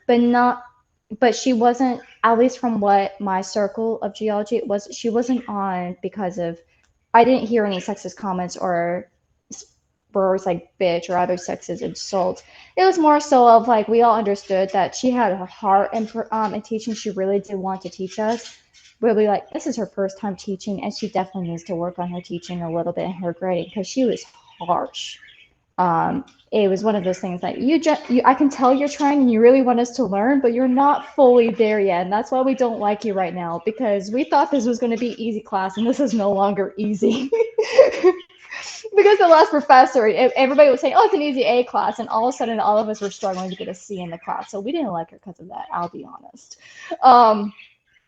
[SPEAKER 5] but she wasn't, at least from what my circle of geology was, she wasn't on because of, I didn't hear any sexist comments or words like bitch or other sexist insults. It was more so of like, we all understood that she had a heart in teaching. She really did want to teach us. We'll be like, this is her first time teaching, and she definitely needs to work on her teaching a little bit and her grading, because she was harsh. It was one of those things that I can tell you're trying and you really want us to learn, but you're not fully there yet. And that's why we don't like you right now, because we thought this was going to be easy class, and this is no longer easy. Because the last professor, everybody was saying, oh, it's an easy A class. And all of a sudden, all of us were struggling to get a C in the class. So we didn't like her because of that, I'll be honest.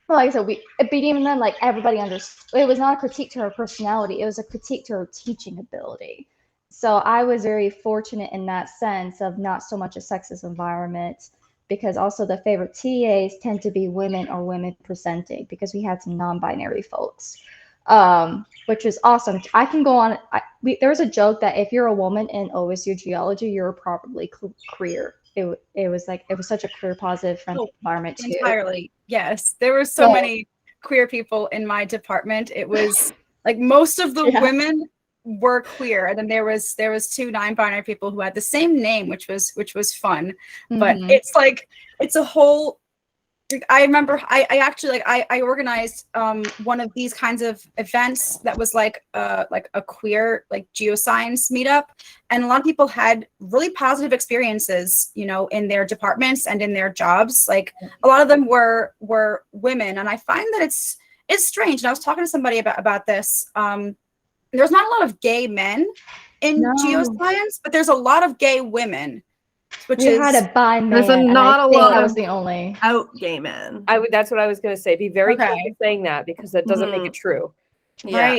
[SPEAKER 5] Like I said, but even then, like, everybody understood. It was not a critique to her personality. It was a critique to her teaching ability. So I was very fortunate in that sense of not so much a sexist environment, because also the favorite TAs tend to be women or women presenting, because we had some non-binary folks, which is awesome. I can go on. There's a joke that if you're a woman in OSU geology, you're probably queer. it was like it was such a career positive friendly environment too.
[SPEAKER 1] Entirely. Yes. There were so many queer people in my department. It was like most of the women were queer, and then there was 2 non-binary people who had the same name, which was fun. But it's like it's a whole I remember I actually I organized one of these kinds of events that was like a queer like geoscience meetup, and a lot of people had really positive experiences, you know, in their departments and in their jobs. Like a lot of them were women, and I find that it's strange. And I was talking to somebody about this. There's not a lot of gay men in geoscience, but there's a lot of gay women. Which
[SPEAKER 5] we had a bi man.
[SPEAKER 8] There's not a lot
[SPEAKER 5] I was
[SPEAKER 8] of
[SPEAKER 5] the only
[SPEAKER 8] out gay men.
[SPEAKER 7] That's what I was going to say. Be very careful saying that, because that doesn't make it true.
[SPEAKER 8] Yeah.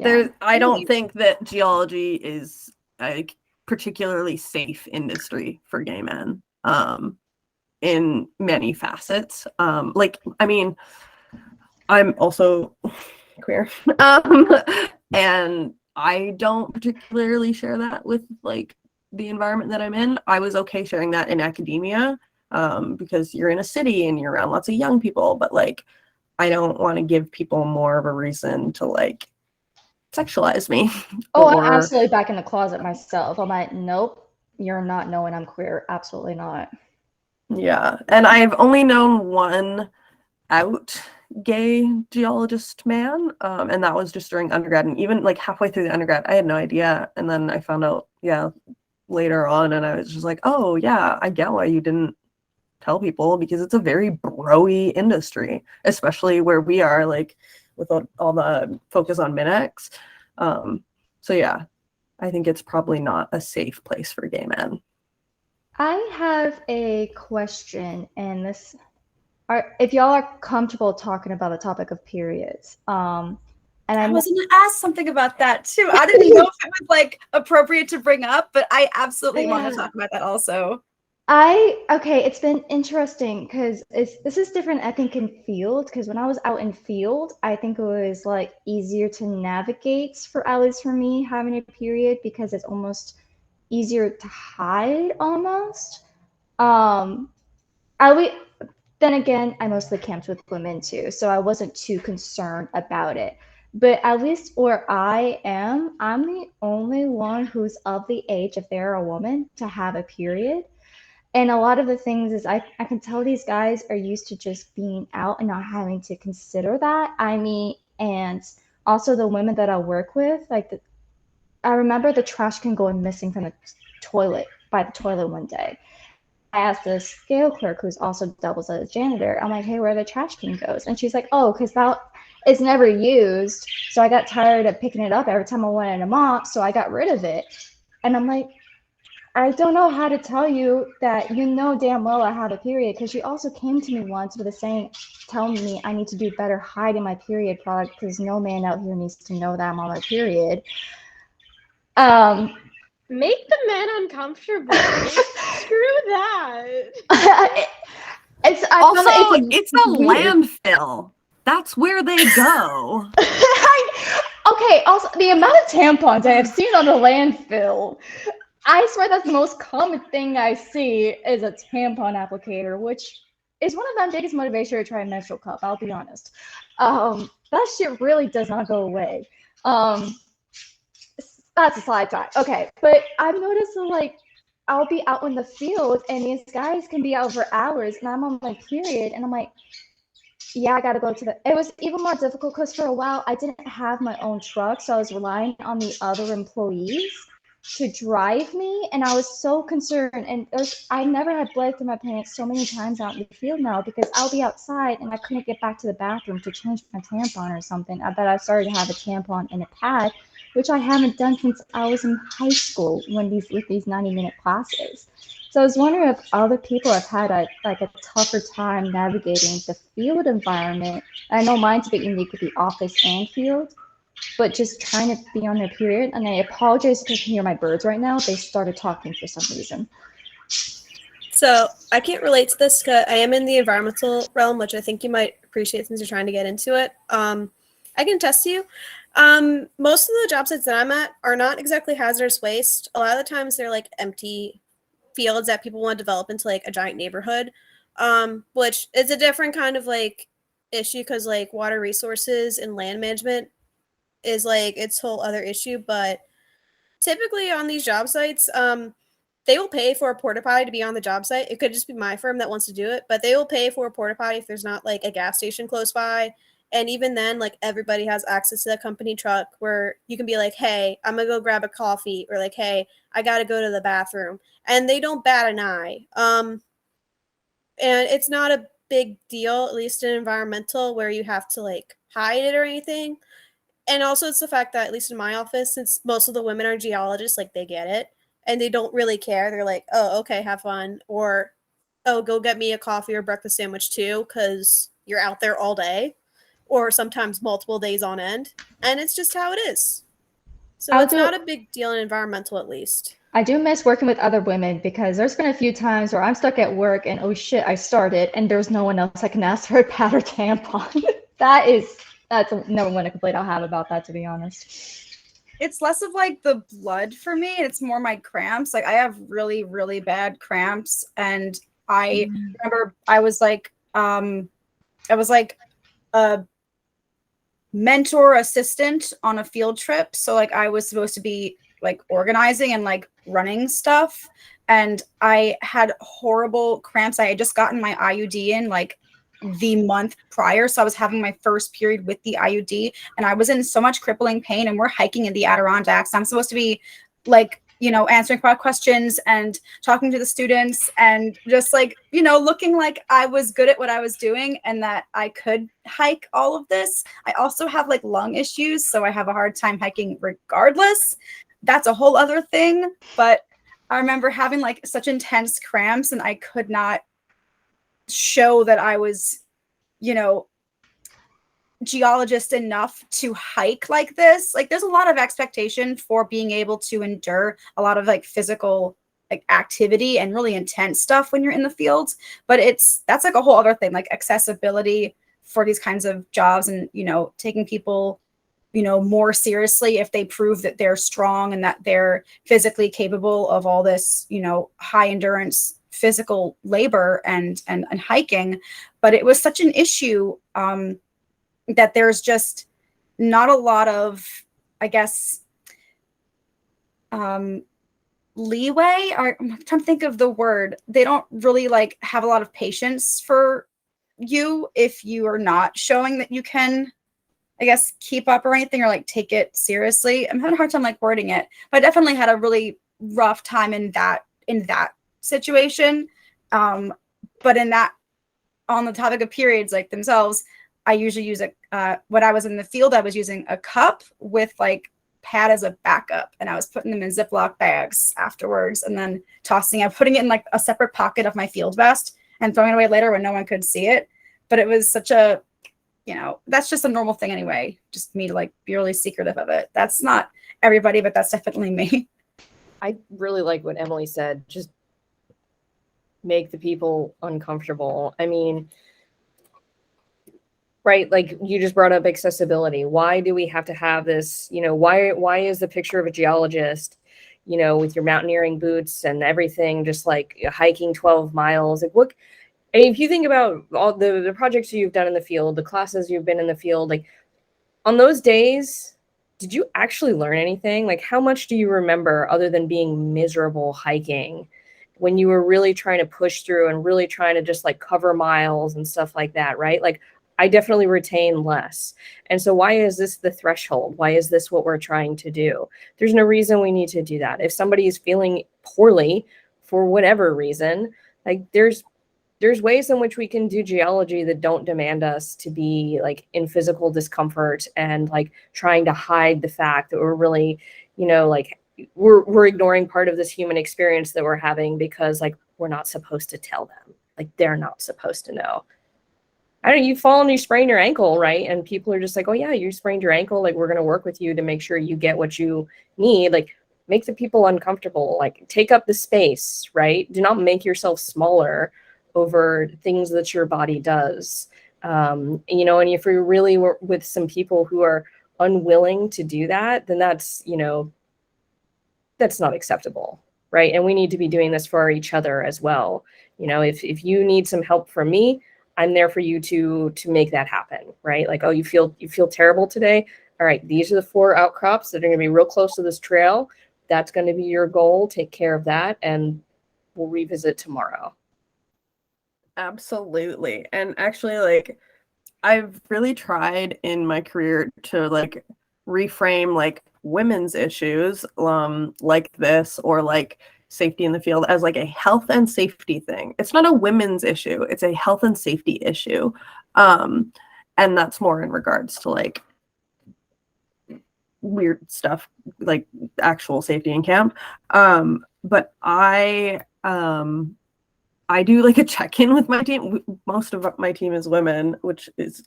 [SPEAKER 1] Right.
[SPEAKER 8] I don't think that geology is a particularly safe industry for gay men. In many facets. Like, I mean, I'm also queer. And I don't particularly share that with like the environment that I'm in. I was okay sharing that in academia, because you're in a city and you're around lots of young people, but like I don't want to give people more of a reason to like sexualize me.
[SPEAKER 5] I'm absolutely back in the closet myself. I'm like, nope, you're not knowing I'm queer. Absolutely not.
[SPEAKER 8] Yeah. And I've only known one out gay geologist man, and that was just during undergrad, and even like halfway through the undergrad I had no idea, and then I found out later on, and I was just like, oh yeah, I get why you didn't tell people, because it's a very bro-y industry, especially where we are, like with all the focus on min-ex. So yeah, I think it's probably not a safe place for gay men.
[SPEAKER 5] I have a question, and if y'all are comfortable talking about the topic of periods, and
[SPEAKER 1] I was going to ask something about that too. I didn't know if it was like appropriate to bring up, but I absolutely want to talk about that also.
[SPEAKER 5] It's been interesting because this is different, I think, in field, because when I was out in field, I think it was like easier to navigate at least for me, having a period, because it's almost easier to hide almost. Then again, I mostly camped with women too, so I wasn't too concerned about it. But at least where I am, I'm the only one who's of the age, if they're a woman, to have a period. And a lot of the things is I can tell these guys are used to just being out and not having to consider that. I mean, and also the women that I work with, like I remember the trash can going missing from the toilet one day. I asked the scale clerk, who's also doubles as a janitor, I'm like, hey, where the trash can goes? And she's like, oh, because that is never used. So I got tired of picking it up every time I wanted to mop, so I got rid of it. And I'm like, I don't know how to tell you that you know damn well I have a period, because you also came to me once with telling me I need to do better hiding my period product, because no man out here needs to know that I'm on my period.
[SPEAKER 2] Make the men uncomfortable. Screw that.
[SPEAKER 8] It's a landfill. That's where they go.
[SPEAKER 5] Okay, also the amount of tampons I have seen on the landfill, I swear that's the most common thing I see is a tampon applicator, which is one of my biggest motivation to try a menstrual cup, I'll be honest. That shit really does not go away. That's a slide time. Okay, but I've noticed that, like, I'll be out in the field and these guys can be out for hours and I'm on my period and I'm like, yeah, I gotta go to it was even more difficult because for a while I didn't have my own truck, so I was relying on the other employees to drive me, and I was so concerned. And I never had blood through my pants so many times out in the field now, because I'll be outside and I couldn't get back to the bathroom to change my tampon or something. I bet I started to have a tampon and a pad, which I haven't done since I was in high school with these 90-minute classes. So I was wondering if other people have had a tougher time navigating the field environment. I know mine's a bit unique with the office and field, but just trying to be on their period. And I apologize if you can hear my birds right now. They started talking for some reason.
[SPEAKER 4] So I can't relate to this because I am in the environmental realm, which I think you might appreciate since you're trying to get into it. I can attest to you. Most of the job sites that I'm at are not exactly hazardous waste. A lot of the times they're like empty fields that people want to develop into like a giant neighborhood, which is a different kind of like issue because like water resources and land management is like its whole other issue. But typically on these job sites, they will pay for a porta potty to be on the job site. It could just be my firm that wants to do it, but they will pay for a porta potty if there's not like a gas station close by. And even then, like everybody has access to the company truck where you can be like, hey, I'm gonna go grab a coffee, or like, hey, I gotta go to the bathroom. And they don't bat an eye. And it's not a big deal, at least in environmental, where you have to like hide it or anything. And also it's the fact that at least in my office, since most of the women are geologists, like they get it and they don't really care. They're like, oh, okay, have fun. Or, oh, go get me a coffee or breakfast sandwich too, because you're out there all day, or sometimes multiple days on end. And it's just how it is. So it's not a big deal in environmental, at least.
[SPEAKER 5] I do miss working with other women because there's been a few times where I'm stuck at work and oh shit, I started and there's no one else I can ask for a pad or tampon. That's never one complaint I'll have about that, to be honest.
[SPEAKER 1] It's less of like the blood for me. It's more my cramps. Like I have really, really bad cramps. And I remember I was like a mentor assistant on a field trip. So like I was supposed to be like organizing and like running stuff. And I had horrible cramps. I had just gotten my IUD in like the month prior. So I was having my first period with the IUD and I was in so much crippling pain, and we're hiking in the Adirondacks. I'm supposed to be like, you know, answering questions and talking to the students and just like, you know, looking like I was good at what I was doing and that I could hike all of this. I also have like lung issues, so I have a hard time hiking regardless. That's a whole other thing. But I remember having like such intense cramps and I could not show that I was, you know, geologist enough to hike like this. Like there's a lot of expectation for being able to endure a lot of like physical like activity and really intense stuff when you're in the fields. But that's like a whole other thing, like accessibility for these kinds of jobs, and, you know, taking people, you know, more seriously if they prove that they're strong and that they're physically capable of all this, you know, high endurance physical labor and hiking. But it was such an issue that there's just not a lot of, I guess, leeway. Or I'm trying to think of the word. They don't really like have a lot of patience for you if you are not showing that you can, I guess, keep up or anything, or like take it seriously. I'm having a hard time like wording it, but I definitely had a really rough time in that situation. But in that, on the topic of periods like themselves, I usually use when I was in the field, I was using a cup with like pad as a backup, and I was putting them in Ziploc bags afterwards and then putting it in like a separate pocket of my field vest and throwing it away later when no one could see it. But it was such a, you know, that's just a normal thing anyway, just me to like be really secretive of it. That's not everybody, but that's definitely me.
[SPEAKER 7] I really like what Emily said. Just make the people uncomfortable. I mean, right, like you just brought up accessibility. Why do we have to have this, you know, why is the picture of a geologist, you know, with your mountaineering boots and everything, just like hiking 12 miles? Like what, I mean, if you think about all the projects you've done in the field, the classes you've been in the field, like on those days, did you actually learn anything? Like how much do you remember other than being miserable hiking when you were really trying to push through and really trying to just like cover miles and stuff like that, right? Like I definitely retain less. And so why is this the threshold? Why is this what we're trying to do? There's no reason we need to do that. If somebody is feeling poorly for whatever reason, like there's ways in which we can do geology that don't demand us to be like in physical discomfort and like trying to hide the fact that we're really, you know, like we're ignoring part of this human experience that we're having because like we're not supposed to tell them. Like they're not supposed to know. I don't know, you fall and you sprain your ankle, right? And people are just like, oh yeah, you sprained your ankle. Like we're going to work with you to make sure you get what you need. Like make the people uncomfortable, like take up the space, right? Do not make yourself smaller over things that your body does. You know, and if we really were with some people who are unwilling to do that, then that's, you know, that's not acceptable. right? And we need to be doing this for each other as well. You know, if you need some help from me, I'm there for you to make that happen, right? Like, oh, you feel terrible today. All right, these are the 4 outcrops that are going to be real close to this trail. That's going to be your goal. Take care of that, and we'll revisit tomorrow.
[SPEAKER 8] Absolutely. And actually, like, I've really tried in my career to like reframe like women's issues like this, or like safety in the field, as like a health and safety thing. It's not a women's issue, it's a health and safety issue. And that's more in regards to like weird stuff like actual safety in camp. But I do like a check-in with my team. Most of my team is women, which is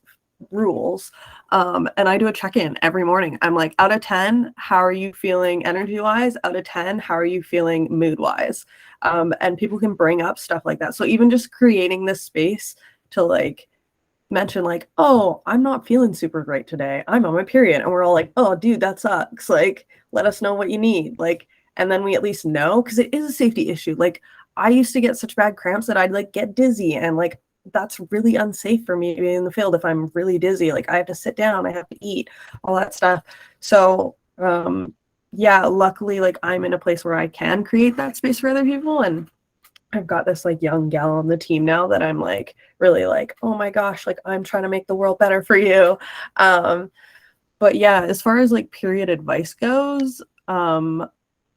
[SPEAKER 8] rules. And I do a check-in every morning. I'm like, out of 10, how are you feeling energy-wise? Out of 10, how are you feeling mood-wise? And people can bring up stuff like that. So even just creating this space to like mention like, oh, I'm not feeling super great today, I'm on my period. And we're all like, oh, dude, that sucks. Like, let us know what you need. Like, and then we at least know, because it is a safety issue. Like, I used to get such bad cramps that I'd like get dizzy, and like that's really unsafe for me to be in the field if I'm really dizzy. Like, I have to sit down, I have to eat, all that stuff. So yeah, luckily like I'm in a place where I can create that space for other people, and I've got this like young gal on the team now that I'm like really like, oh my gosh, like I'm trying to make the world better for you. But yeah, as far as like period advice goes,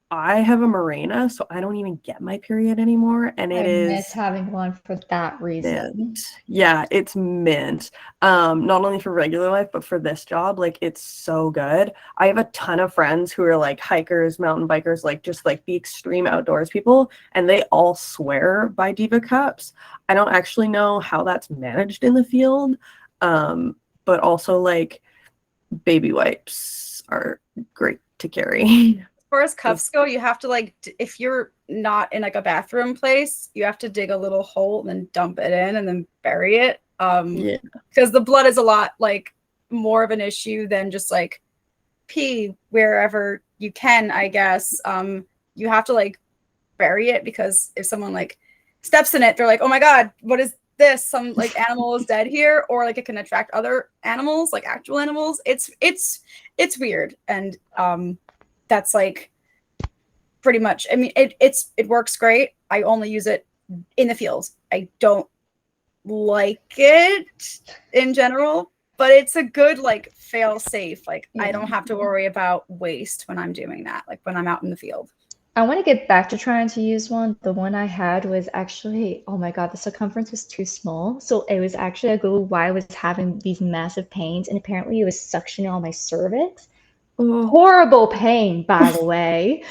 [SPEAKER 8] I have a Mirena, so I don't even get my period anymore, and
[SPEAKER 5] I miss having one for that reason.
[SPEAKER 8] mint. Yeah, it's mint. Not only for regular life, but for this job, like it's so good. I have a ton of friends who are like hikers, mountain bikers, like just like the extreme outdoors people, and they all swear by Diva cups. I don't actually know how that's managed in the field, but also like baby wipes are great to carry.
[SPEAKER 1] As far as cups go, you have to like, if you're not in like a bathroom place, you have to dig a little hole and then dump it in and then bury it.
[SPEAKER 8] Yeah.
[SPEAKER 1] Because the blood is a lot like more of an issue than just like pee wherever you can, I guess. You have to like bury it, because if someone like steps in it, they're like, oh my God, what is this? Some like animal is dead here, or like it can attract other animals, like actual animals. It's weird. And that's like pretty much, I mean, it works great. I only use it in the field. I don't like it in general, but it's a good like fail safe. Like I don't have to worry about waste when I'm doing that, like when I'm out in the field.
[SPEAKER 5] I want to get back to trying to use one. The one I had was actually, oh my God, the circumference was too small. So it was actually a Google why I was having these massive pains, and apparently it was suctioning on my cervix. Horrible pain, by the way.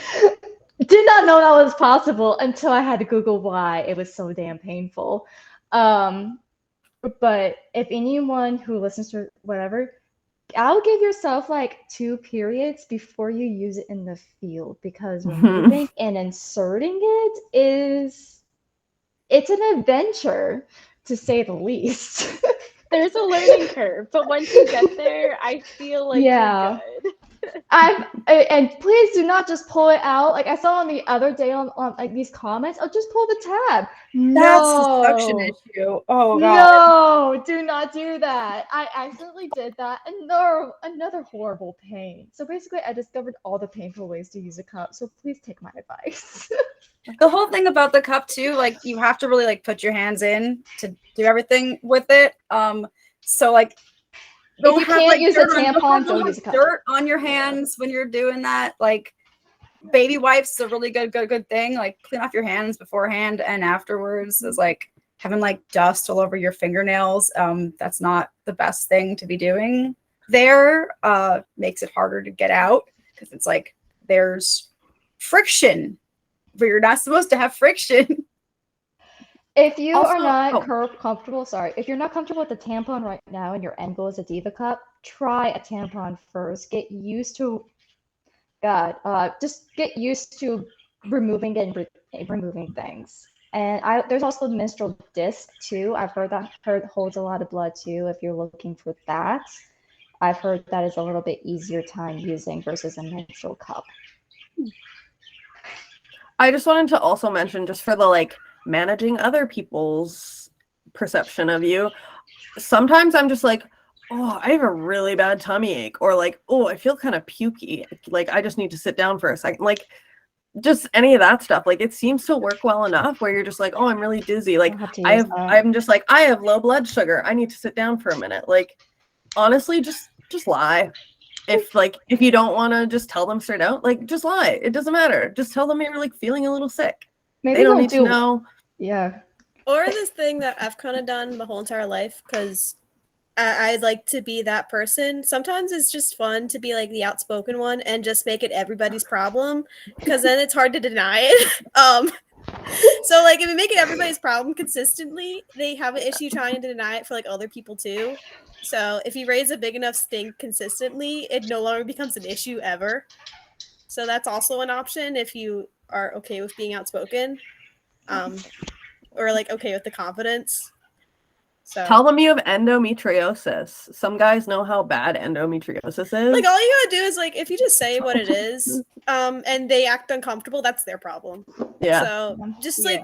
[SPEAKER 5] Did not know that was possible until I had to Google why it was so damn painful. But if anyone who listens to whatever, I'll give yourself like 2 periods before you use it in the field, because removing and inserting it's an adventure, to say the least.
[SPEAKER 2] There's a learning curve, but once you get there, I feel like you're good.
[SPEAKER 5] And please do not just pull it out. Like I saw on the other day on like these comments, oh, just pull the tab.
[SPEAKER 1] That's the suction issue. Oh God.
[SPEAKER 5] No, do not do that. I accidentally did that, and another horrible pain. So basically, I discovered all the painful ways to use a cup. So please take my advice.
[SPEAKER 1] The whole thing about the cup too, like you have to really like put your hands in to do everything with it. So like,
[SPEAKER 5] if you can't use a tampon, don't use a cup.
[SPEAKER 1] Dirt on your hands when you're doing that. Like baby wipes is a really good thing. Like clean off your hands beforehand and afterwards. Is like having like dust all over your fingernails. That's not the best thing to be doing there. Makes it harder to get out, because it's like there's friction, but you're not supposed to have friction.
[SPEAKER 5] If you
[SPEAKER 1] Also-
[SPEAKER 5] are not comfortable, if you're not comfortable with the tampon right now and your end goal is a Diva cup, try a tampon first. Get used to, just get used to removing and removing things. And there's also the menstrual disc too. I've heard holds a lot of blood too. If you're looking for that, I've heard that is a little bit easier time using versus a menstrual cup.
[SPEAKER 8] I just wanted to also mention, just for the like managing other people's perception of you, sometimes I'm just like, oh, I have a really bad tummy ache, or like, oh, I feel kind of pukey, like I just need to sit down for a second, like just any of that stuff. Like it seems to work well enough where you're just like, oh, I'm really dizzy, like
[SPEAKER 5] I'll have to use that.
[SPEAKER 8] I'm just like, I have low blood sugar, I need to sit down for a minute. Like honestly, just lie. If you don't want to just tell them straight out, like just lie. It doesn't matter. Just tell them you're like feeling a little sick.
[SPEAKER 5] Maybe
[SPEAKER 8] They don't
[SPEAKER 5] they'll
[SPEAKER 8] need to know.
[SPEAKER 5] Yeah.
[SPEAKER 4] Or this thing that I've kind of done my whole entire life, because I like to be that person. Sometimes it's just fun to be like the outspoken one and just make it everybody's problem, because then it's hard to deny it. So like if you make it everybody's problem consistently, they have an issue trying to deny it for like other people too. So if you raise a big enough stink consistently, it no longer becomes an issue ever. So that's also an option if you are okay with being outspoken, or like okay with the confidence. So
[SPEAKER 8] Tell them you have endometriosis. Some guys know how bad endometriosis is.
[SPEAKER 4] like all you gotta do is like if you just say what it is, and they act uncomfortable, that's their problem.
[SPEAKER 8] Yeah.
[SPEAKER 4] So just like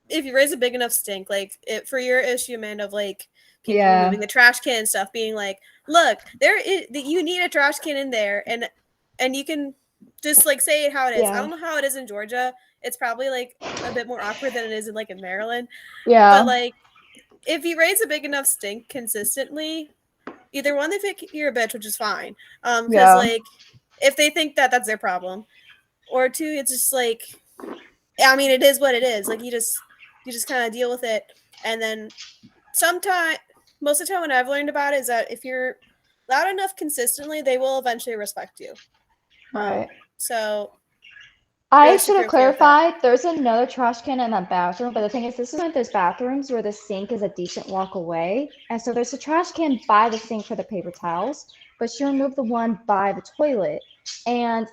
[SPEAKER 4] if you raise a big enough stink, like for your issue, Amanda, of like people moving the trash can and stuff, being like, look, you need a trash can in there, and you can just like say it how it is.
[SPEAKER 5] Yeah.
[SPEAKER 4] I don't know how it is in Georgia. It's probably like a bit more awkward than it is in like in Maryland.
[SPEAKER 5] Yeah.
[SPEAKER 4] But like if you raise a big enough stink consistently, either one, they think you're a bitch, which is fine. Because like if they think that, that's their problem, or two, it's just like, I mean, it is what it is. Like you just kind of deal with it, and then most of the time, what I've learned about it is that if you're loud enough consistently, they will eventually respect you.
[SPEAKER 5] Right.
[SPEAKER 4] So
[SPEAKER 5] I
[SPEAKER 4] really
[SPEAKER 5] should have
[SPEAKER 4] super okay with that.
[SPEAKER 5] clarified. There's another trash can in that bathroom, but the thing is, this is one of those bathrooms where the sink is a decent walk away, and so there's a trash can by the sink for the paper towels, but she removed the one by the toilet, and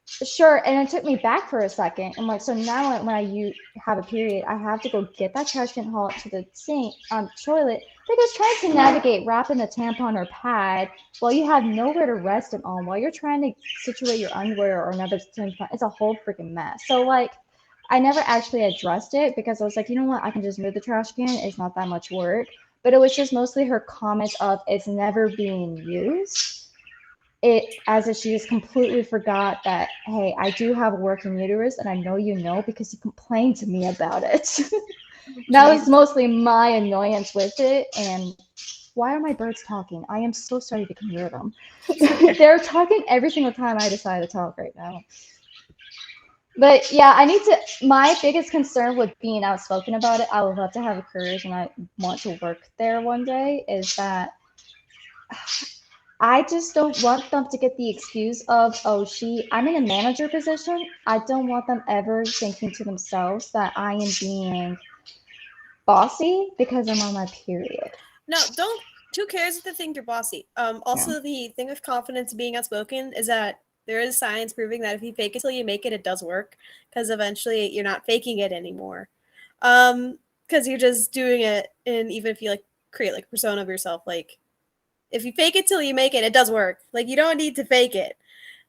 [SPEAKER 5] sure, and it took me back for a second. I'm like, so now when have a period, I have to go get that trash can, haul it to the sink on the toilet, because trying to navigate wrapping the tampon or pad while you have nowhere to rest it on, while you're trying to situate your underwear or another tampon, it's a whole freaking mess. So like, I never actually addressed it because I was like, you know what, I can just move the trash can. It's not that much work. But it was just mostly her comments of it's never being used. It as if she just completely forgot that, hey, I do have a working uterus, and I know you know because you complained to me about it. That was mostly my annoyance with it. And why are my birds talking? I am so sorry you can hear them. They're talking every single time I decide to talk right now. But yeah, my biggest concern with being outspoken about it, I would love to have a career and I want to work there one day, is that I just don't want them to get the excuse of, oh, I'm in a manager position. I don't want them ever thinking to themselves that I am being bossy because I'm on my period.
[SPEAKER 4] No, don't. Who cares if they think you're bossy? Also, the thing with confidence being outspoken is that there is science proving that if you fake it till you make it, it does work. Because eventually you're not faking it anymore. Because you're just doing it, and even if you like create like a persona of yourself, like if you fake it till you make it, it does work. Like you don't need to fake it.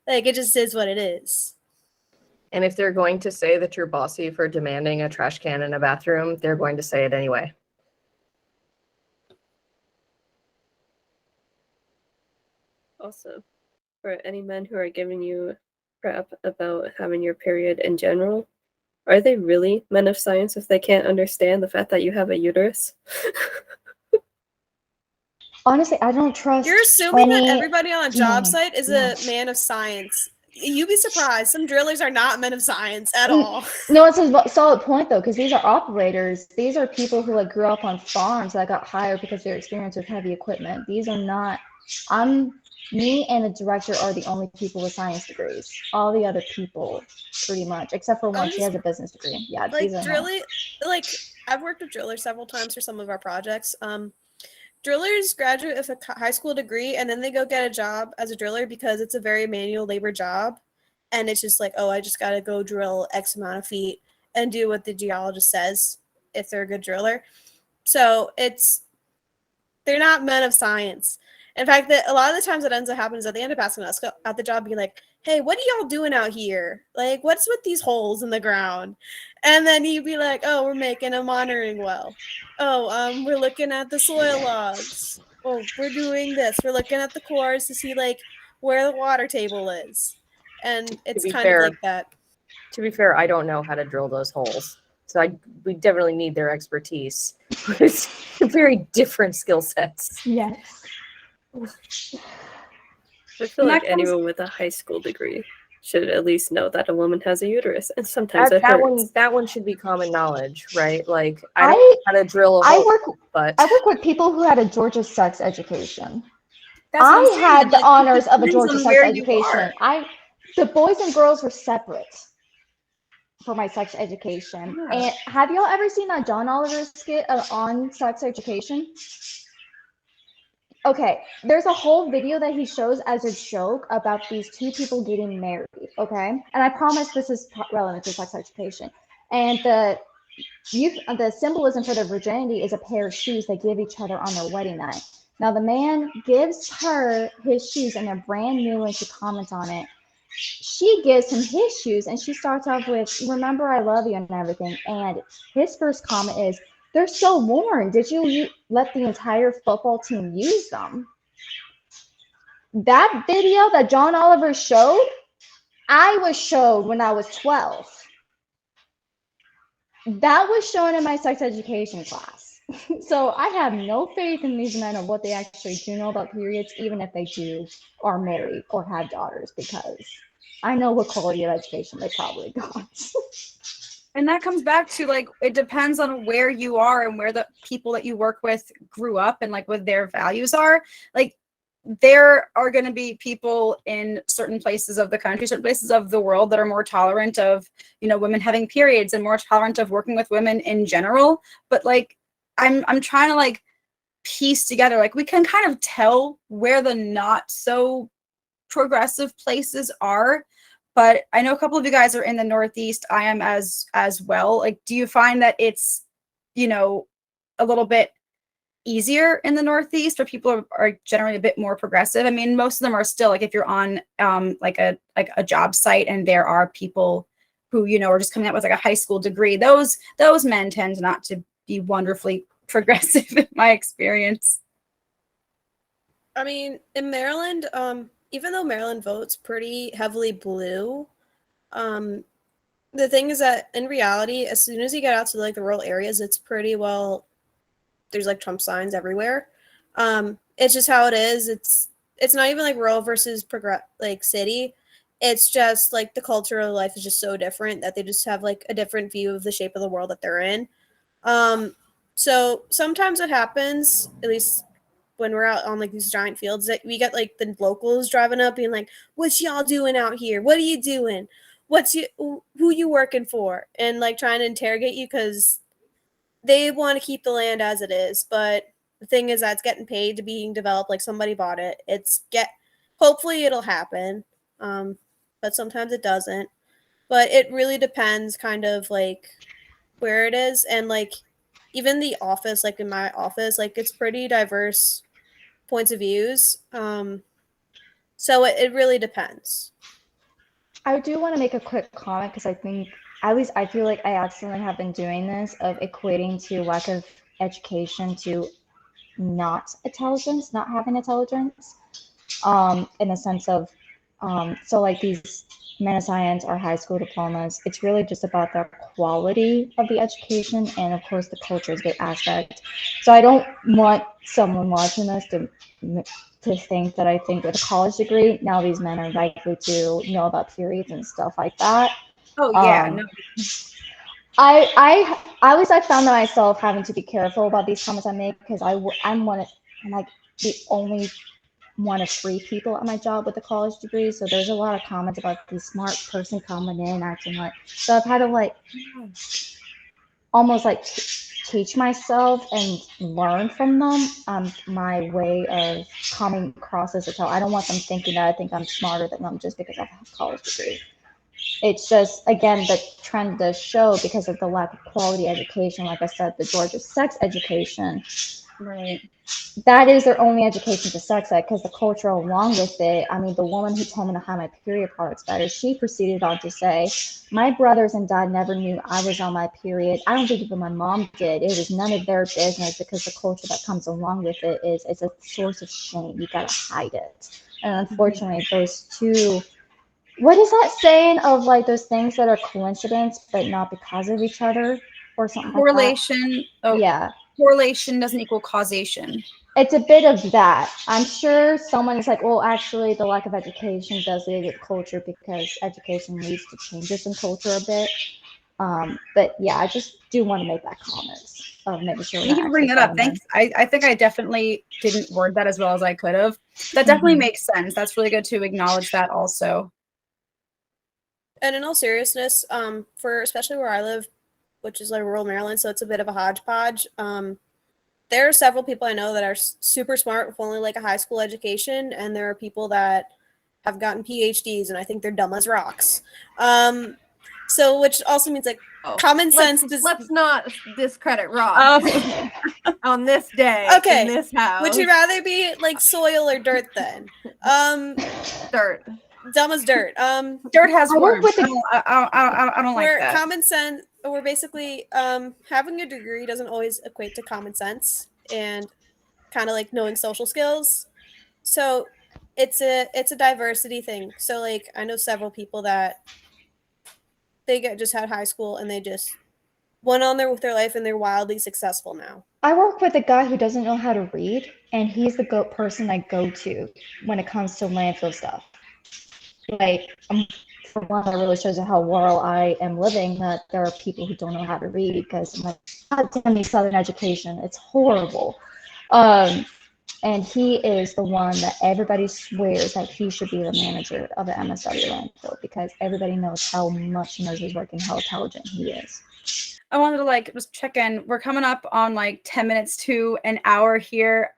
[SPEAKER 4] Like it just is what it is.
[SPEAKER 7] And if they're going to say that you're bossy for demanding a trash can in a bathroom, they're going to say it anyway.
[SPEAKER 3] Also, for any men who are giving you crap about having your period in general, are they really men of science if they can't understand the fact that you have a uterus?
[SPEAKER 5] Honestly, I don't trust.
[SPEAKER 4] You're assuming that everybody on a job site is a man of science. You'd be surprised. Some drillers are not men of science at all.
[SPEAKER 5] No, it's a solid point though, because these are operators. These are people who like grew up on farms that got hired because they're experienced with heavy equipment. These are not. Me and the director are the only people with science degrees. All the other people, pretty much, except for one, she has a business degree. Yeah,
[SPEAKER 4] like
[SPEAKER 5] these are
[SPEAKER 4] drilling. Like I've worked with drillers several times for some of our projects. Drillers graduate with a high school degree and then they go get a job as a driller because it's a very manual labor job. And it's just like, oh, I just got to go drill X amount of feet and do what the geologist says if they're a good driller. So they're not men of science. In fact, that a lot of the times what ends up happening is that they end up asking us at the job, being like, "Hey, what are y'all doing out here? Like, what's with these holes in the ground?" And then you'd be like, "Oh, we're making a monitoring well. Oh, we're looking at the soil logs. Oh, we're doing this. We're looking at the cores to see like where the water table is." And it's
[SPEAKER 7] be
[SPEAKER 4] kind of
[SPEAKER 7] fair,
[SPEAKER 4] like that.
[SPEAKER 7] To be fair, I don't know how to drill those holes, so we definitely need their expertise. It's very different skill sets.
[SPEAKER 5] Yes.
[SPEAKER 3] I feel
[SPEAKER 1] And
[SPEAKER 3] like
[SPEAKER 1] that comes-
[SPEAKER 3] anyone with a high school degree should at least know that a woman has a uterus, and sometimes it
[SPEAKER 7] That
[SPEAKER 3] hurts.
[SPEAKER 7] one should be common knowledge, right? Like I don't know how to drill a hole, but
[SPEAKER 5] I work with people who had a Georgia sex education.
[SPEAKER 1] That's what I'm
[SPEAKER 5] I
[SPEAKER 1] saying,
[SPEAKER 5] had the
[SPEAKER 1] like,
[SPEAKER 5] honors
[SPEAKER 1] it
[SPEAKER 5] of a
[SPEAKER 1] depends
[SPEAKER 5] Georgia
[SPEAKER 1] on
[SPEAKER 5] sex
[SPEAKER 1] where you
[SPEAKER 5] education.
[SPEAKER 1] are.
[SPEAKER 5] The boys and girls were separate for my sex education.
[SPEAKER 1] Yeah.
[SPEAKER 5] And have y'all ever seen that John Oliver skit on sex education? Okay, there's a whole video that he shows as a joke about these two people getting married, okay? And I promise this is relevant to sex education. And the symbolism for their virginity is a pair of shoes they give each other on their wedding night. Now, the man gives her his shoes, and they're brand new, and she comments on it. She gives him his shoes, and she starts off with, "Remember, I love you," and everything. And his first comment is, "They're so worn. Did you let the entire football team use them?" That video that John Oliver showed, I was showed when I was 12. That was shown in my sex education class. So I have no faith in these men or what they actually do know about periods, even if they are married or have daughters, because I know what quality of education they probably got.
[SPEAKER 1] And that comes back to like, it depends on where you are and where the people that you work with grew up and like what their values are. Like, there are going to be people in certain places of the country, certain places of the world that are more tolerant of, women having periods and more tolerant of working with women in general. But like, I'm trying to like piece together, like, we can kind of tell where the not so progressive places are. But I know a couple of you guys are in the Northeast. I am as well. Like, do you find that it's, a little bit easier in the Northeast, where people are generally a bit more progressive? I mean, most of them are still, like, if you're on like a job site and there are people who, are just coming out with like a high school degree, those men tend not to be wonderfully progressive in my experience.
[SPEAKER 4] I mean, in Maryland, even though Maryland votes pretty heavily blue, the thing is that in reality, as soon as you get out to like the rural areas, it's pretty well, there's like Trump signs everywhere. It's just how it is. It's not even like rural versus like city. It's just like the culture of life is just so different that they just have like a different view of the shape of the world that they're in. So sometimes it happens, at least when we're out on like these giant fields, that we get like the locals driving up being like, "What y'all doing out here? What are you doing? Who you working for?" And like trying to interrogate you because they want to keep the land as it is. But the thing is that it's getting paid to being developed, like somebody bought it. Hopefully it'll happen. But sometimes it doesn't. But it really depends kind of like where it is, and like even the office, like in my office, like it's pretty diverse points of views. So it really depends.
[SPEAKER 5] I do want to make a quick comment because I think, at least I feel like I accidentally have been doing this, of equating to lack of education to not intelligence, not having intelligence, in the sense of, so like these men of science or high school diplomas, it's really just about the quality of the education, and of course the culture is a big aspect. So I don't want someone watching this to think that I think with a college degree, now these men are likely to know about periods and stuff like that.
[SPEAKER 1] Oh yeah, no.
[SPEAKER 5] I at least I found myself having to be careful about these comments I make, because I'm like the only one of 3 people at my job with a college degree. So there's a lot of comments about the smart person coming in acting like, so I've had to like almost like teach myself and learn from them my way of coming across as a child. I don't want them thinking that I think I'm smarter than them just because I have a college degree. It's just, again, the trend does show, because of the lack of quality education, like I said, the Georgia sex education,
[SPEAKER 1] Right.
[SPEAKER 5] That is their only education to sex ed, because the culture along with it. I mean, the woman who told me to hide my period products better, she proceeded on to say, my brothers and dad never knew I was on my period. I don't think even my mom did. It was none of their business, because the culture that comes along with it is it's a source of shame. You gotta hide it. And unfortunately, those two, what is that saying of like those things that are coincidence but not because of each other, or something
[SPEAKER 1] Correlation.
[SPEAKER 5] like that? Yeah.
[SPEAKER 1] Correlation doesn't equal causation.
[SPEAKER 5] It's a bit of that. I'm sure someone is like, well, actually, the lack of education does lead to culture, because education leads to changes in culture a bit. But yeah, I just do want to make that comment of making sure.
[SPEAKER 1] Thank you for bringing that up. Thanks. I think I definitely didn't word that as well as I could have. That definitely makes sense. That's really good to acknowledge that also.
[SPEAKER 4] And in all seriousness, for especially where I live, which is like rural Maryland, so it's a bit of a hodgepodge. There are several people I know that are super smart with only like a high school education, and there are people that have gotten PhDs, and I think they're dumb as rocks. So which also means like common sense.
[SPEAKER 8] Let's not discredit rocks on this day.
[SPEAKER 4] Okay.
[SPEAKER 8] In this house.
[SPEAKER 4] Would you rather be like soil or dirt then?
[SPEAKER 8] Dirt.
[SPEAKER 4] Dumb as dirt.
[SPEAKER 1] Dirt has worms. I don't like that.
[SPEAKER 4] Common sense. We're basically having a degree doesn't always equate to common sense and kind of like knowing social skills. So it's a diversity thing. So like I know several people that just had high school and they just went on there with their life and they're wildly successful now.
[SPEAKER 5] I work with a guy who doesn't know how to read, and he's the person I go to when it comes to landfill stuff. Like, for one, that really shows you how rural I am living, that there are people who don't know how to read, because I'm like, God damn me, Southern education, it's horrible. And he is the one that everybody swears that he should be the manager of the MSW landfill, because everybody knows how much he knows his work and how intelligent he is.
[SPEAKER 1] I wanted to like just check in. We're coming up on like 10 minutes to an hour here.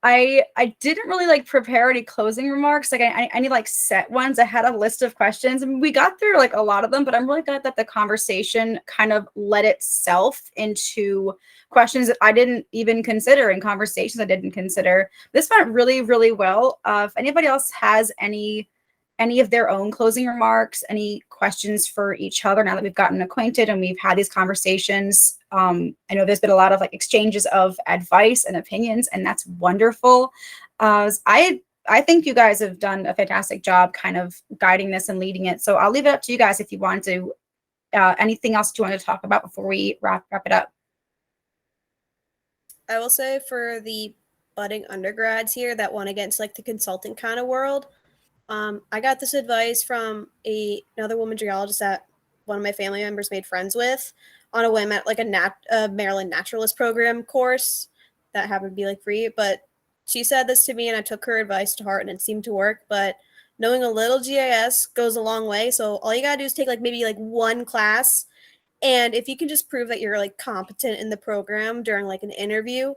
[SPEAKER 1] I didn't really like prepare any closing remarks. Like I need like set ones. I had a list of questions and we got through like a lot of them, but I'm really glad that the conversation kind of led itself into questions that I didn't even consider and conversations I didn't consider. This went really, really well. If anybody else has any of their own closing remarks, any questions for each other now that we've gotten acquainted and we've had these conversations. I know there's been a lot of like exchanges of advice and opinions, and that's wonderful. I think you guys have done a fantastic job kind of guiding this and leading it. So I'll leave it up to you guys if you want to, anything else you want to talk about before we wrap it up.
[SPEAKER 4] I will say for the budding undergrads here that want to get into like the consulting kind of world, I got this advice from another woman geologist that one of my family members made friends with on a whim at like a Maryland naturalist program course that happened to be like free. But she said this to me and I took her advice to heart and it seemed to work. But knowing a little GIS goes a long way. So all you gotta do is take like maybe like one class. And if you can just prove that you're like competent in the program during like an interview,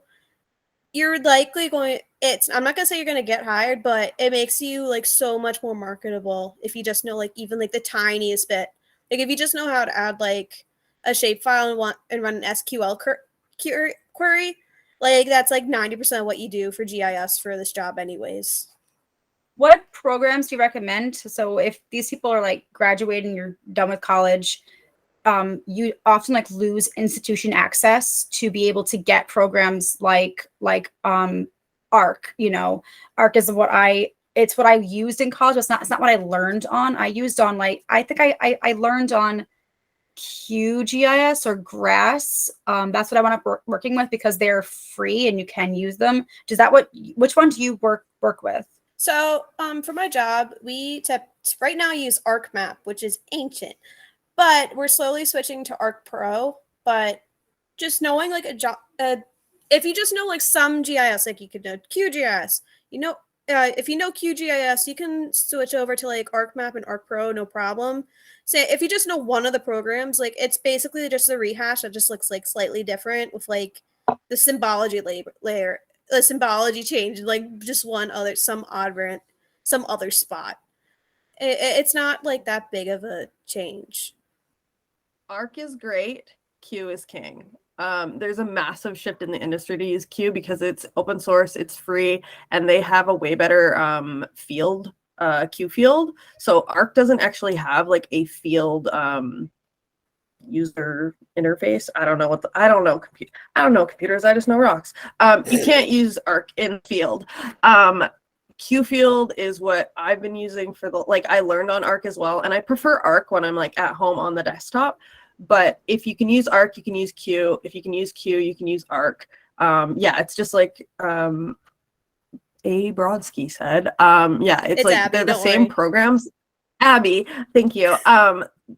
[SPEAKER 4] you're likely I'm not gonna say you're gonna get hired, but it makes you like so much more marketable if you just know like even like the tiniest bit. Like if you just know how to add like a shapefile and run an SQL query, like that's like 90% of what you do for GIS for this job anyways.
[SPEAKER 1] What programs do you recommend? So if these people are like graduating, you're done with college, you often like lose institution access to be able to get programs like ARC. You know, ARC is it's what I used in college. It's not what I learned on. I used on like, I think I learned on QGIS or GRASS. That's what I wound up working with because they're free and you can use them. Which one do you work with?
[SPEAKER 4] So for my job, we right now use ArcMap, which is ancient. But we're slowly switching to Arc Pro. But just knowing like if you just know like some GIS, like you could know QGIS, if you know QGIS, you can switch over to like ArcMap and Arc Pro, no problem. So if you just know one of the programs, like it's basically just a rehash that just looks like slightly different with like the symbology layer, the symbology change, like just some other spot. It's not like that big of a change.
[SPEAKER 8] ARC is great. Q is king. There's a massive shift in the industry to use Q because it's open source, it's free, and they have a way better field, Q field. So Arc doesn't actually have like a field user interface. I don't know computers. I just know rocks. You can't use Arc in field. Q field is what I've been using for I learned on Arc as well, and I prefer Arc when I'm like at home on the desktop. But if you can use Arc, you can use Q. If you can use Q, you can use Arc. Yeah, it's just like A. Brodsky said. Yeah, it's like
[SPEAKER 4] Abby,
[SPEAKER 8] they're the
[SPEAKER 4] don't
[SPEAKER 8] same
[SPEAKER 4] worry.
[SPEAKER 8] programs. Abby, thank you.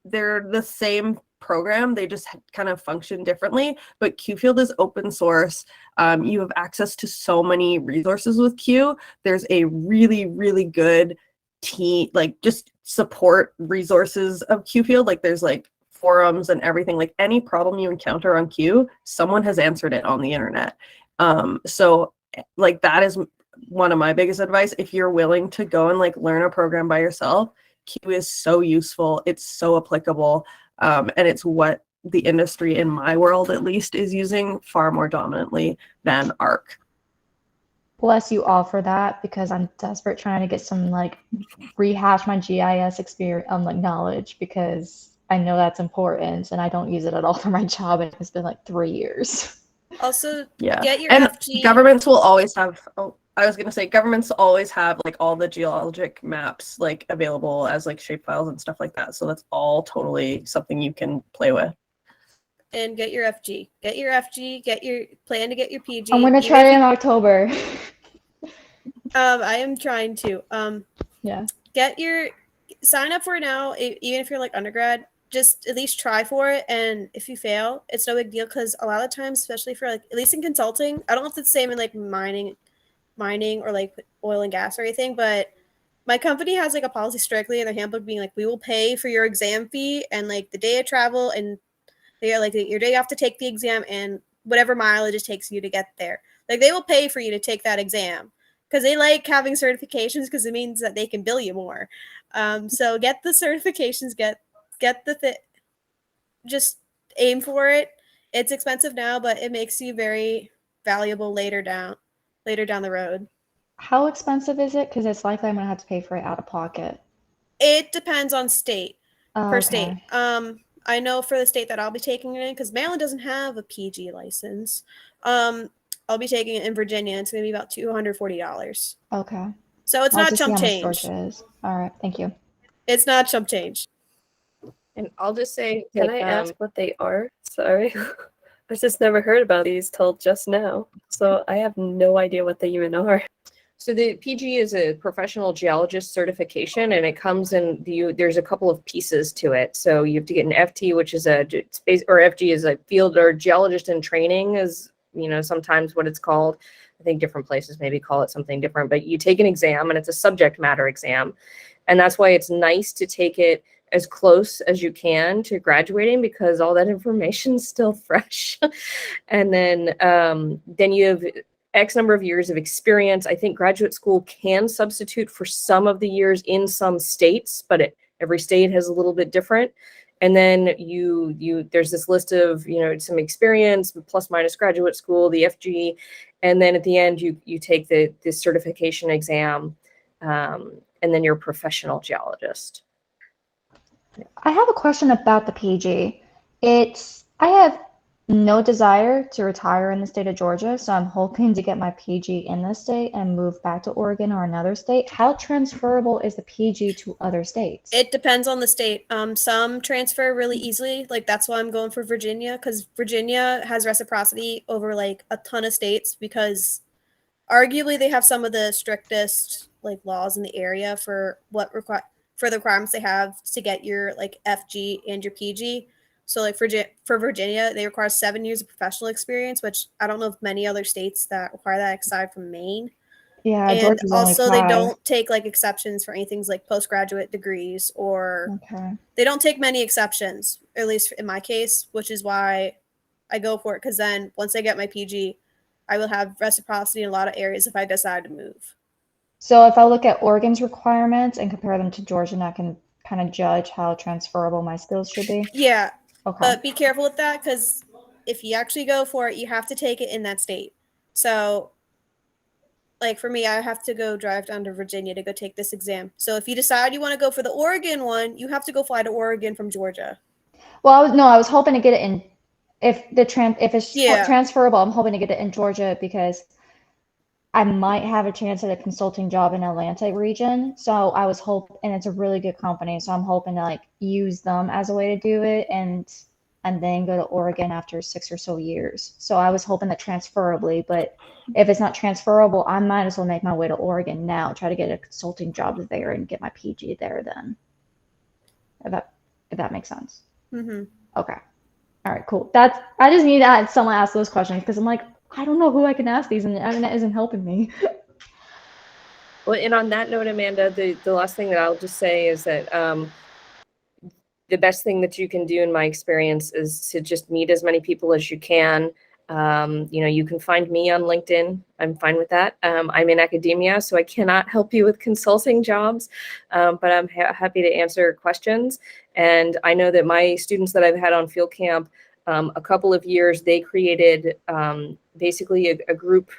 [SPEAKER 8] They're the same program, they just kind of function differently. But QField is open source. You have access to so many resources with Q. There's a really, really good team, like just support resources of QField. Like there's like forums and everything. Like any problem you encounter on Q, someone has answered it on the internet. So like that is one of my biggest advice. If you're willing to go and like learn a program by yourself, Q is so useful. It's so applicable. And it's what the industry in my world, at least, is using far more dominantly than Arc.
[SPEAKER 5] Bless you all for that, because I'm desperate trying to get some like rehash my GIS experience, like knowledge, because I know that's important and I don't use it at all for my job, and it's been like 3 years.
[SPEAKER 4] Also,
[SPEAKER 8] Yeah,
[SPEAKER 4] get your
[SPEAKER 8] and
[SPEAKER 4] FG.
[SPEAKER 8] governments will always have. Oh, I was gonna say governments always have like all the geologic maps like available as like shapefiles and stuff like that. So that's all totally something you can play with.
[SPEAKER 4] And get your FG. Get your FG. Get your plan to get your PG.
[SPEAKER 5] I'm gonna try it in October.
[SPEAKER 4] I am trying to.
[SPEAKER 5] Yeah.
[SPEAKER 4] Sign up for it now, even if you're like undergrad. Just at least try for it, and if you fail, it's no big deal, because a lot of times, especially for like at least in consulting, I don't know if it's the same in like mining or like oil and gas or anything, but my company has like a policy strictly in their handbook being like, we will pay for your exam fee and like the day of travel, and they are like your day you have to take the exam and whatever mileage it takes you to get there. Like they will pay for you to take that exam because they like having certifications, because it means that they can bill you more. So get the certifications, get just aim for it. It's expensive now, but it makes you very valuable later down the road.
[SPEAKER 5] How expensive is it? Because it's likely I'm gonna have to pay for it out of pocket.
[SPEAKER 4] It depends on state per state.
[SPEAKER 5] Okay.
[SPEAKER 4] I know for the state that I'll be taking it in, because Maryland doesn't have a PG license. I'll be taking it in Virginia. It's gonna be about $240.
[SPEAKER 5] Okay.
[SPEAKER 4] So it's
[SPEAKER 5] I'll
[SPEAKER 4] not
[SPEAKER 5] just see
[SPEAKER 4] chump
[SPEAKER 5] how much
[SPEAKER 4] change.
[SPEAKER 5] Georgia is. All right. Thank you.
[SPEAKER 4] It's not chump change.
[SPEAKER 7] And I'll just say,
[SPEAKER 3] Can
[SPEAKER 7] like,
[SPEAKER 3] I ask what they are? Sorry. I just never heard about these till just now. So I have no idea what they even are.
[SPEAKER 7] So the PG is a professional geologist certification, and it comes in there's a couple of pieces to it. So you have to get an FT, which is FG is a field or geologist in training, is sometimes what it's called. I think different places maybe call it something different, but you take an exam, and it's a subject matter exam. And that's why it's nice to take it as close as you can to graduating, because all that information is still fresh. And then you have X number of years of experience. I think graduate school can substitute for some of the years in some states, but every state has a little bit different. And then there's this list of some experience plus minus graduate school, the FG, and then at the end you take the certification exam, and then you're a professional geologist.
[SPEAKER 5] I have a question about the PG. I have no desire to retire in the state of Georgia, so I'm hoping to get my PG in this state and move back to Oregon or another state. How transferable is the PG to other states?
[SPEAKER 4] It depends on the state. Some transfer really easily. Like that's why I'm going for Virginia, because Virginia has reciprocity over like a ton of states, because arguably they have some of the strictest like laws in the area for the requirements they have to get your like FG and your PG. So like for Virginia, they require 7 years of professional experience, which I don't know of many other states that require that aside from Maine.
[SPEAKER 5] Yeah,
[SPEAKER 4] And
[SPEAKER 5] Georgia's only
[SPEAKER 4] also they
[SPEAKER 5] 5.
[SPEAKER 4] don't take like exceptions for anything like postgraduate degrees, or they don't take many exceptions, at least in my case, which is why I go for it. Because then once I get my PG, I will have reciprocity in a lot of areas if I decide to move.
[SPEAKER 5] So if I look at Oregon's requirements and compare them to Georgia, I can kind of judge how transferable my skills should be?
[SPEAKER 4] Yeah.
[SPEAKER 5] Okay.
[SPEAKER 4] But be careful with that, because if you actually go for it, you have to take it in that state. So, like for me, I have to go drive down to Virginia to go take this exam. So if you decide you want to go for the Oregon one, you have to go fly to Oregon from Georgia.
[SPEAKER 5] Well, no, I was hoping to get it in if it's
[SPEAKER 4] Yeah.
[SPEAKER 5] transferable. I'm hoping to get it in Georgia because I might have a chance at a consulting job in Atlanta region. So I was hoping, and it's a really good company, so I'm hoping to like use them as a way to do it and then go to Oregon after 6 or so years. So I was hoping that transferably, but if it's not transferable, I might as well make my way to Oregon now, try to get a consulting job there and get my PG there then. If that makes sense.
[SPEAKER 4] Mm-hmm.
[SPEAKER 5] Okay. All right, cool. I just need to have someone ask those questions because I'm like, I don't know who I can ask these, and the internet isn't helping me.
[SPEAKER 7] Well, and on that note, Amanda, the last thing that I'll just say is that the best thing that you can do, in my experience, is to just meet as many people as you can. You can find me on LinkedIn. I'm fine with that. I'm in academia, so I cannot help you with consulting jobs, but I'm happy to answer questions. And I know that my students that I've had on field camp, a couple of years, they created basically a group.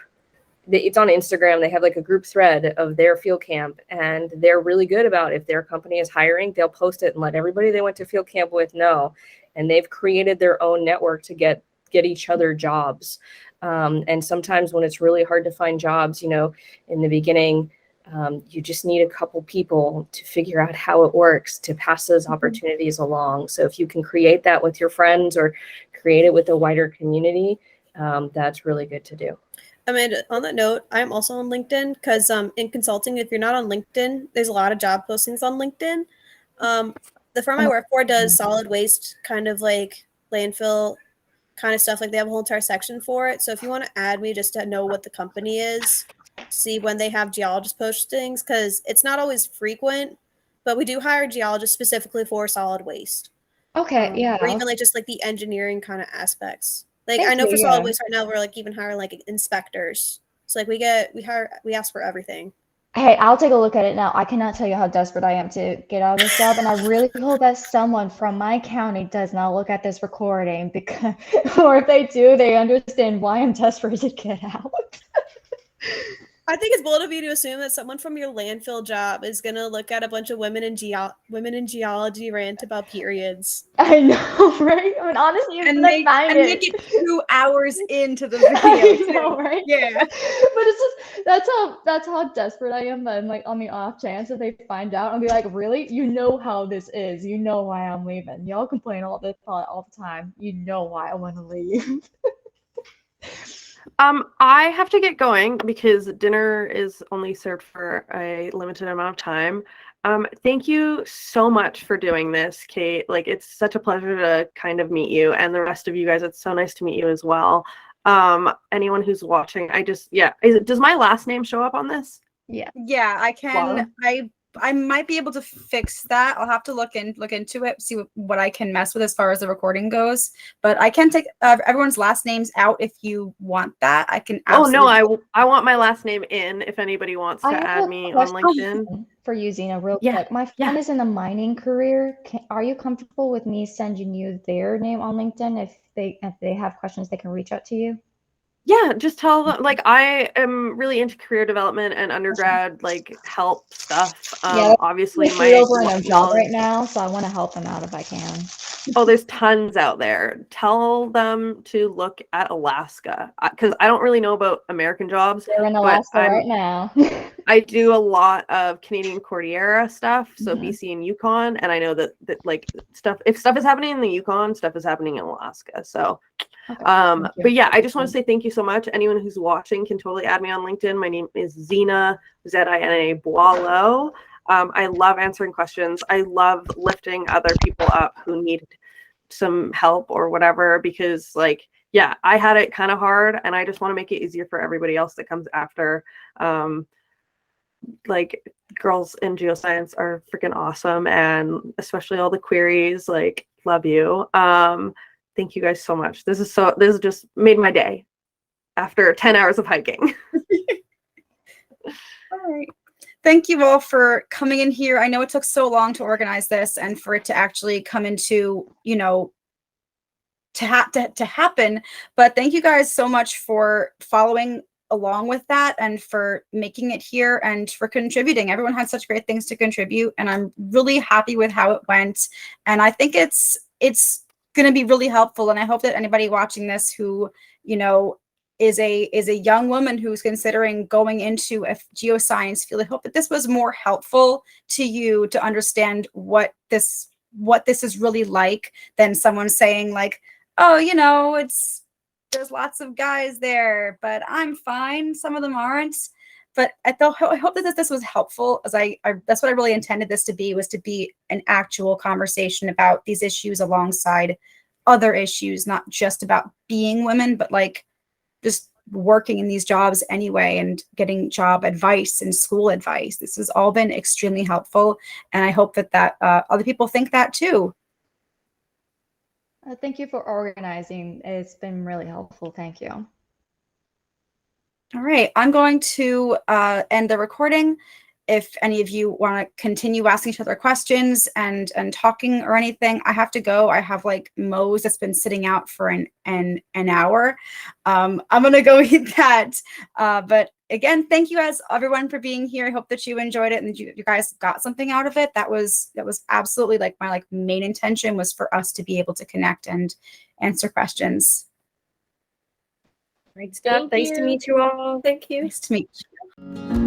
[SPEAKER 7] It's on Instagram. They have like a group thread of their field camp, and they're really good about if their company is hiring, they'll post it and let everybody they went to field camp with know. And they've created their own network to get each other jobs. And sometimes when it's really hard to find jobs, in the beginning, you just need a couple people to figure out how it works to pass those opportunities along. So if you can create that with your friends or create it with a wider community, that's really good to do.
[SPEAKER 4] Amanda, on that note, I'm also on LinkedIn because in consulting, if you're not on LinkedIn, there's a lot of job postings on LinkedIn. The firm I work for does solid waste, kind of like landfill kind of stuff. Like they have a whole entire section for it. So if you want to add me just to know what the company is, see when they have geologist postings, because it's not always frequent, but we do hire geologists specifically for solid waste.
[SPEAKER 5] Okay, yeah.
[SPEAKER 4] Or even like just like the engineering kind of aspects. Like
[SPEAKER 5] Thank
[SPEAKER 4] I know
[SPEAKER 5] you,
[SPEAKER 4] for solid
[SPEAKER 5] yeah.
[SPEAKER 4] waste right now, we're like even hiring like inspectors. So like we ask for everything.
[SPEAKER 5] Hey, I'll take a look at it now. I cannot tell you how desperate I am to get out of this job, and I really hope that someone from my county does not look at this recording because, or if they do, they understand why I'm desperate to get out.
[SPEAKER 4] I think it's bold of you to assume that someone from your landfill job is gonna look at a bunch of women in geology rant about periods.
[SPEAKER 5] I know, right? I mean, honestly,
[SPEAKER 1] And
[SPEAKER 5] they find it.
[SPEAKER 1] make it 2 hours into the video.
[SPEAKER 5] I know, right?
[SPEAKER 1] Yeah.
[SPEAKER 5] But it's just that's how desperate I am. That I'm like on the off chance that they find out and be like, really? You know how this is. You know why I'm leaving. Y'all complain all the time. You know why I want to leave.
[SPEAKER 8] I have to get going because dinner is only served for a limited amount of time. Thank you so much for doing this, Kate. Like, it's such a pleasure to kind of meet you, and the rest of you guys. It's so nice to meet you as well. Anyone who's watching, does my last name show up on this?
[SPEAKER 5] Yeah.
[SPEAKER 1] Yeah, I can.
[SPEAKER 5] Wow.
[SPEAKER 1] I might be able to fix that. I'll have to look into it, see what I can mess with as far as the recording goes. But I can take everyone's last names out if you want that. I can.
[SPEAKER 8] Absolutely. Oh no, I want my last name in. If anybody wants to add me on LinkedIn.
[SPEAKER 5] For using a real quick. My friend is in the mining career. Are you comfortable with me sending you their name on LinkedIn if they have questions they can reach out to you?
[SPEAKER 8] Yeah, just tell them, like, I am really into career development and undergrad, like, help stuff. Obviously,
[SPEAKER 5] over in a job right now, so I want to help them out if I can.
[SPEAKER 8] Oh, there's tons out there. Tell them to look at Alaska, because I don't really know about American jobs.
[SPEAKER 5] They're in Alaska right now.
[SPEAKER 8] I do a lot of Canadian Cordillera stuff, so BC and Yukon, and I know that like if stuff is happening in the Yukon, stuff is happening in Alaska. So, but yeah, I just want to say thank you so much. Anyone who's watching can totally add me on LinkedIn. My name is Zina, Zina Boileau. I love answering questions. I love lifting other people up who need some help or whatever, because like, yeah, I had it kind of hard, and I just want to make it easier for everybody else that comes after. Like, girls in geoscience are freaking awesome, and especially all the queries, like, love you. Thank you guys so much. This has just made my day after 10 hours of hiking.
[SPEAKER 1] All right. Thank you all for coming in here. I know it took so long to organize this and for it to actually come into, to happen. But thank you guys so much for following along with that and for making it here and for contributing. Everyone had such great things to contribute, and I'm really happy with how it went. And I think it's going to be really helpful. And I hope that anybody watching this who, you know, is a young woman who's considering going into a geoscience field, I hope that this was more helpful to you to understand what this is really like than someone saying like, oh, you know, there's lots of guys there, but I'm fine. Some of them aren't. But I hope that this was helpful, as that's what I really intended this to be, was to be an actual conversation about these issues alongside other issues, not just about being women, but like just working in these jobs anyway and getting job advice and school advice. This has all been extremely helpful. And I hope that other people think that too.
[SPEAKER 5] Thank you for organizing. It's been really helpful. Thank you.
[SPEAKER 1] All right, I'm going to end the recording. If any of you want to continue asking each other questions and talking or anything, I have to go. I have like Moe's that's been sitting out for an hour. I'm gonna go eat that. But again, thank you guys, everyone, for being here. I hope that you enjoyed it and you guys got something out of it. That was absolutely like my main intention, was for us to be able to connect and answer questions.
[SPEAKER 7] Great stuff. Nice to meet you all.
[SPEAKER 3] Thank you.
[SPEAKER 1] Nice to meet you.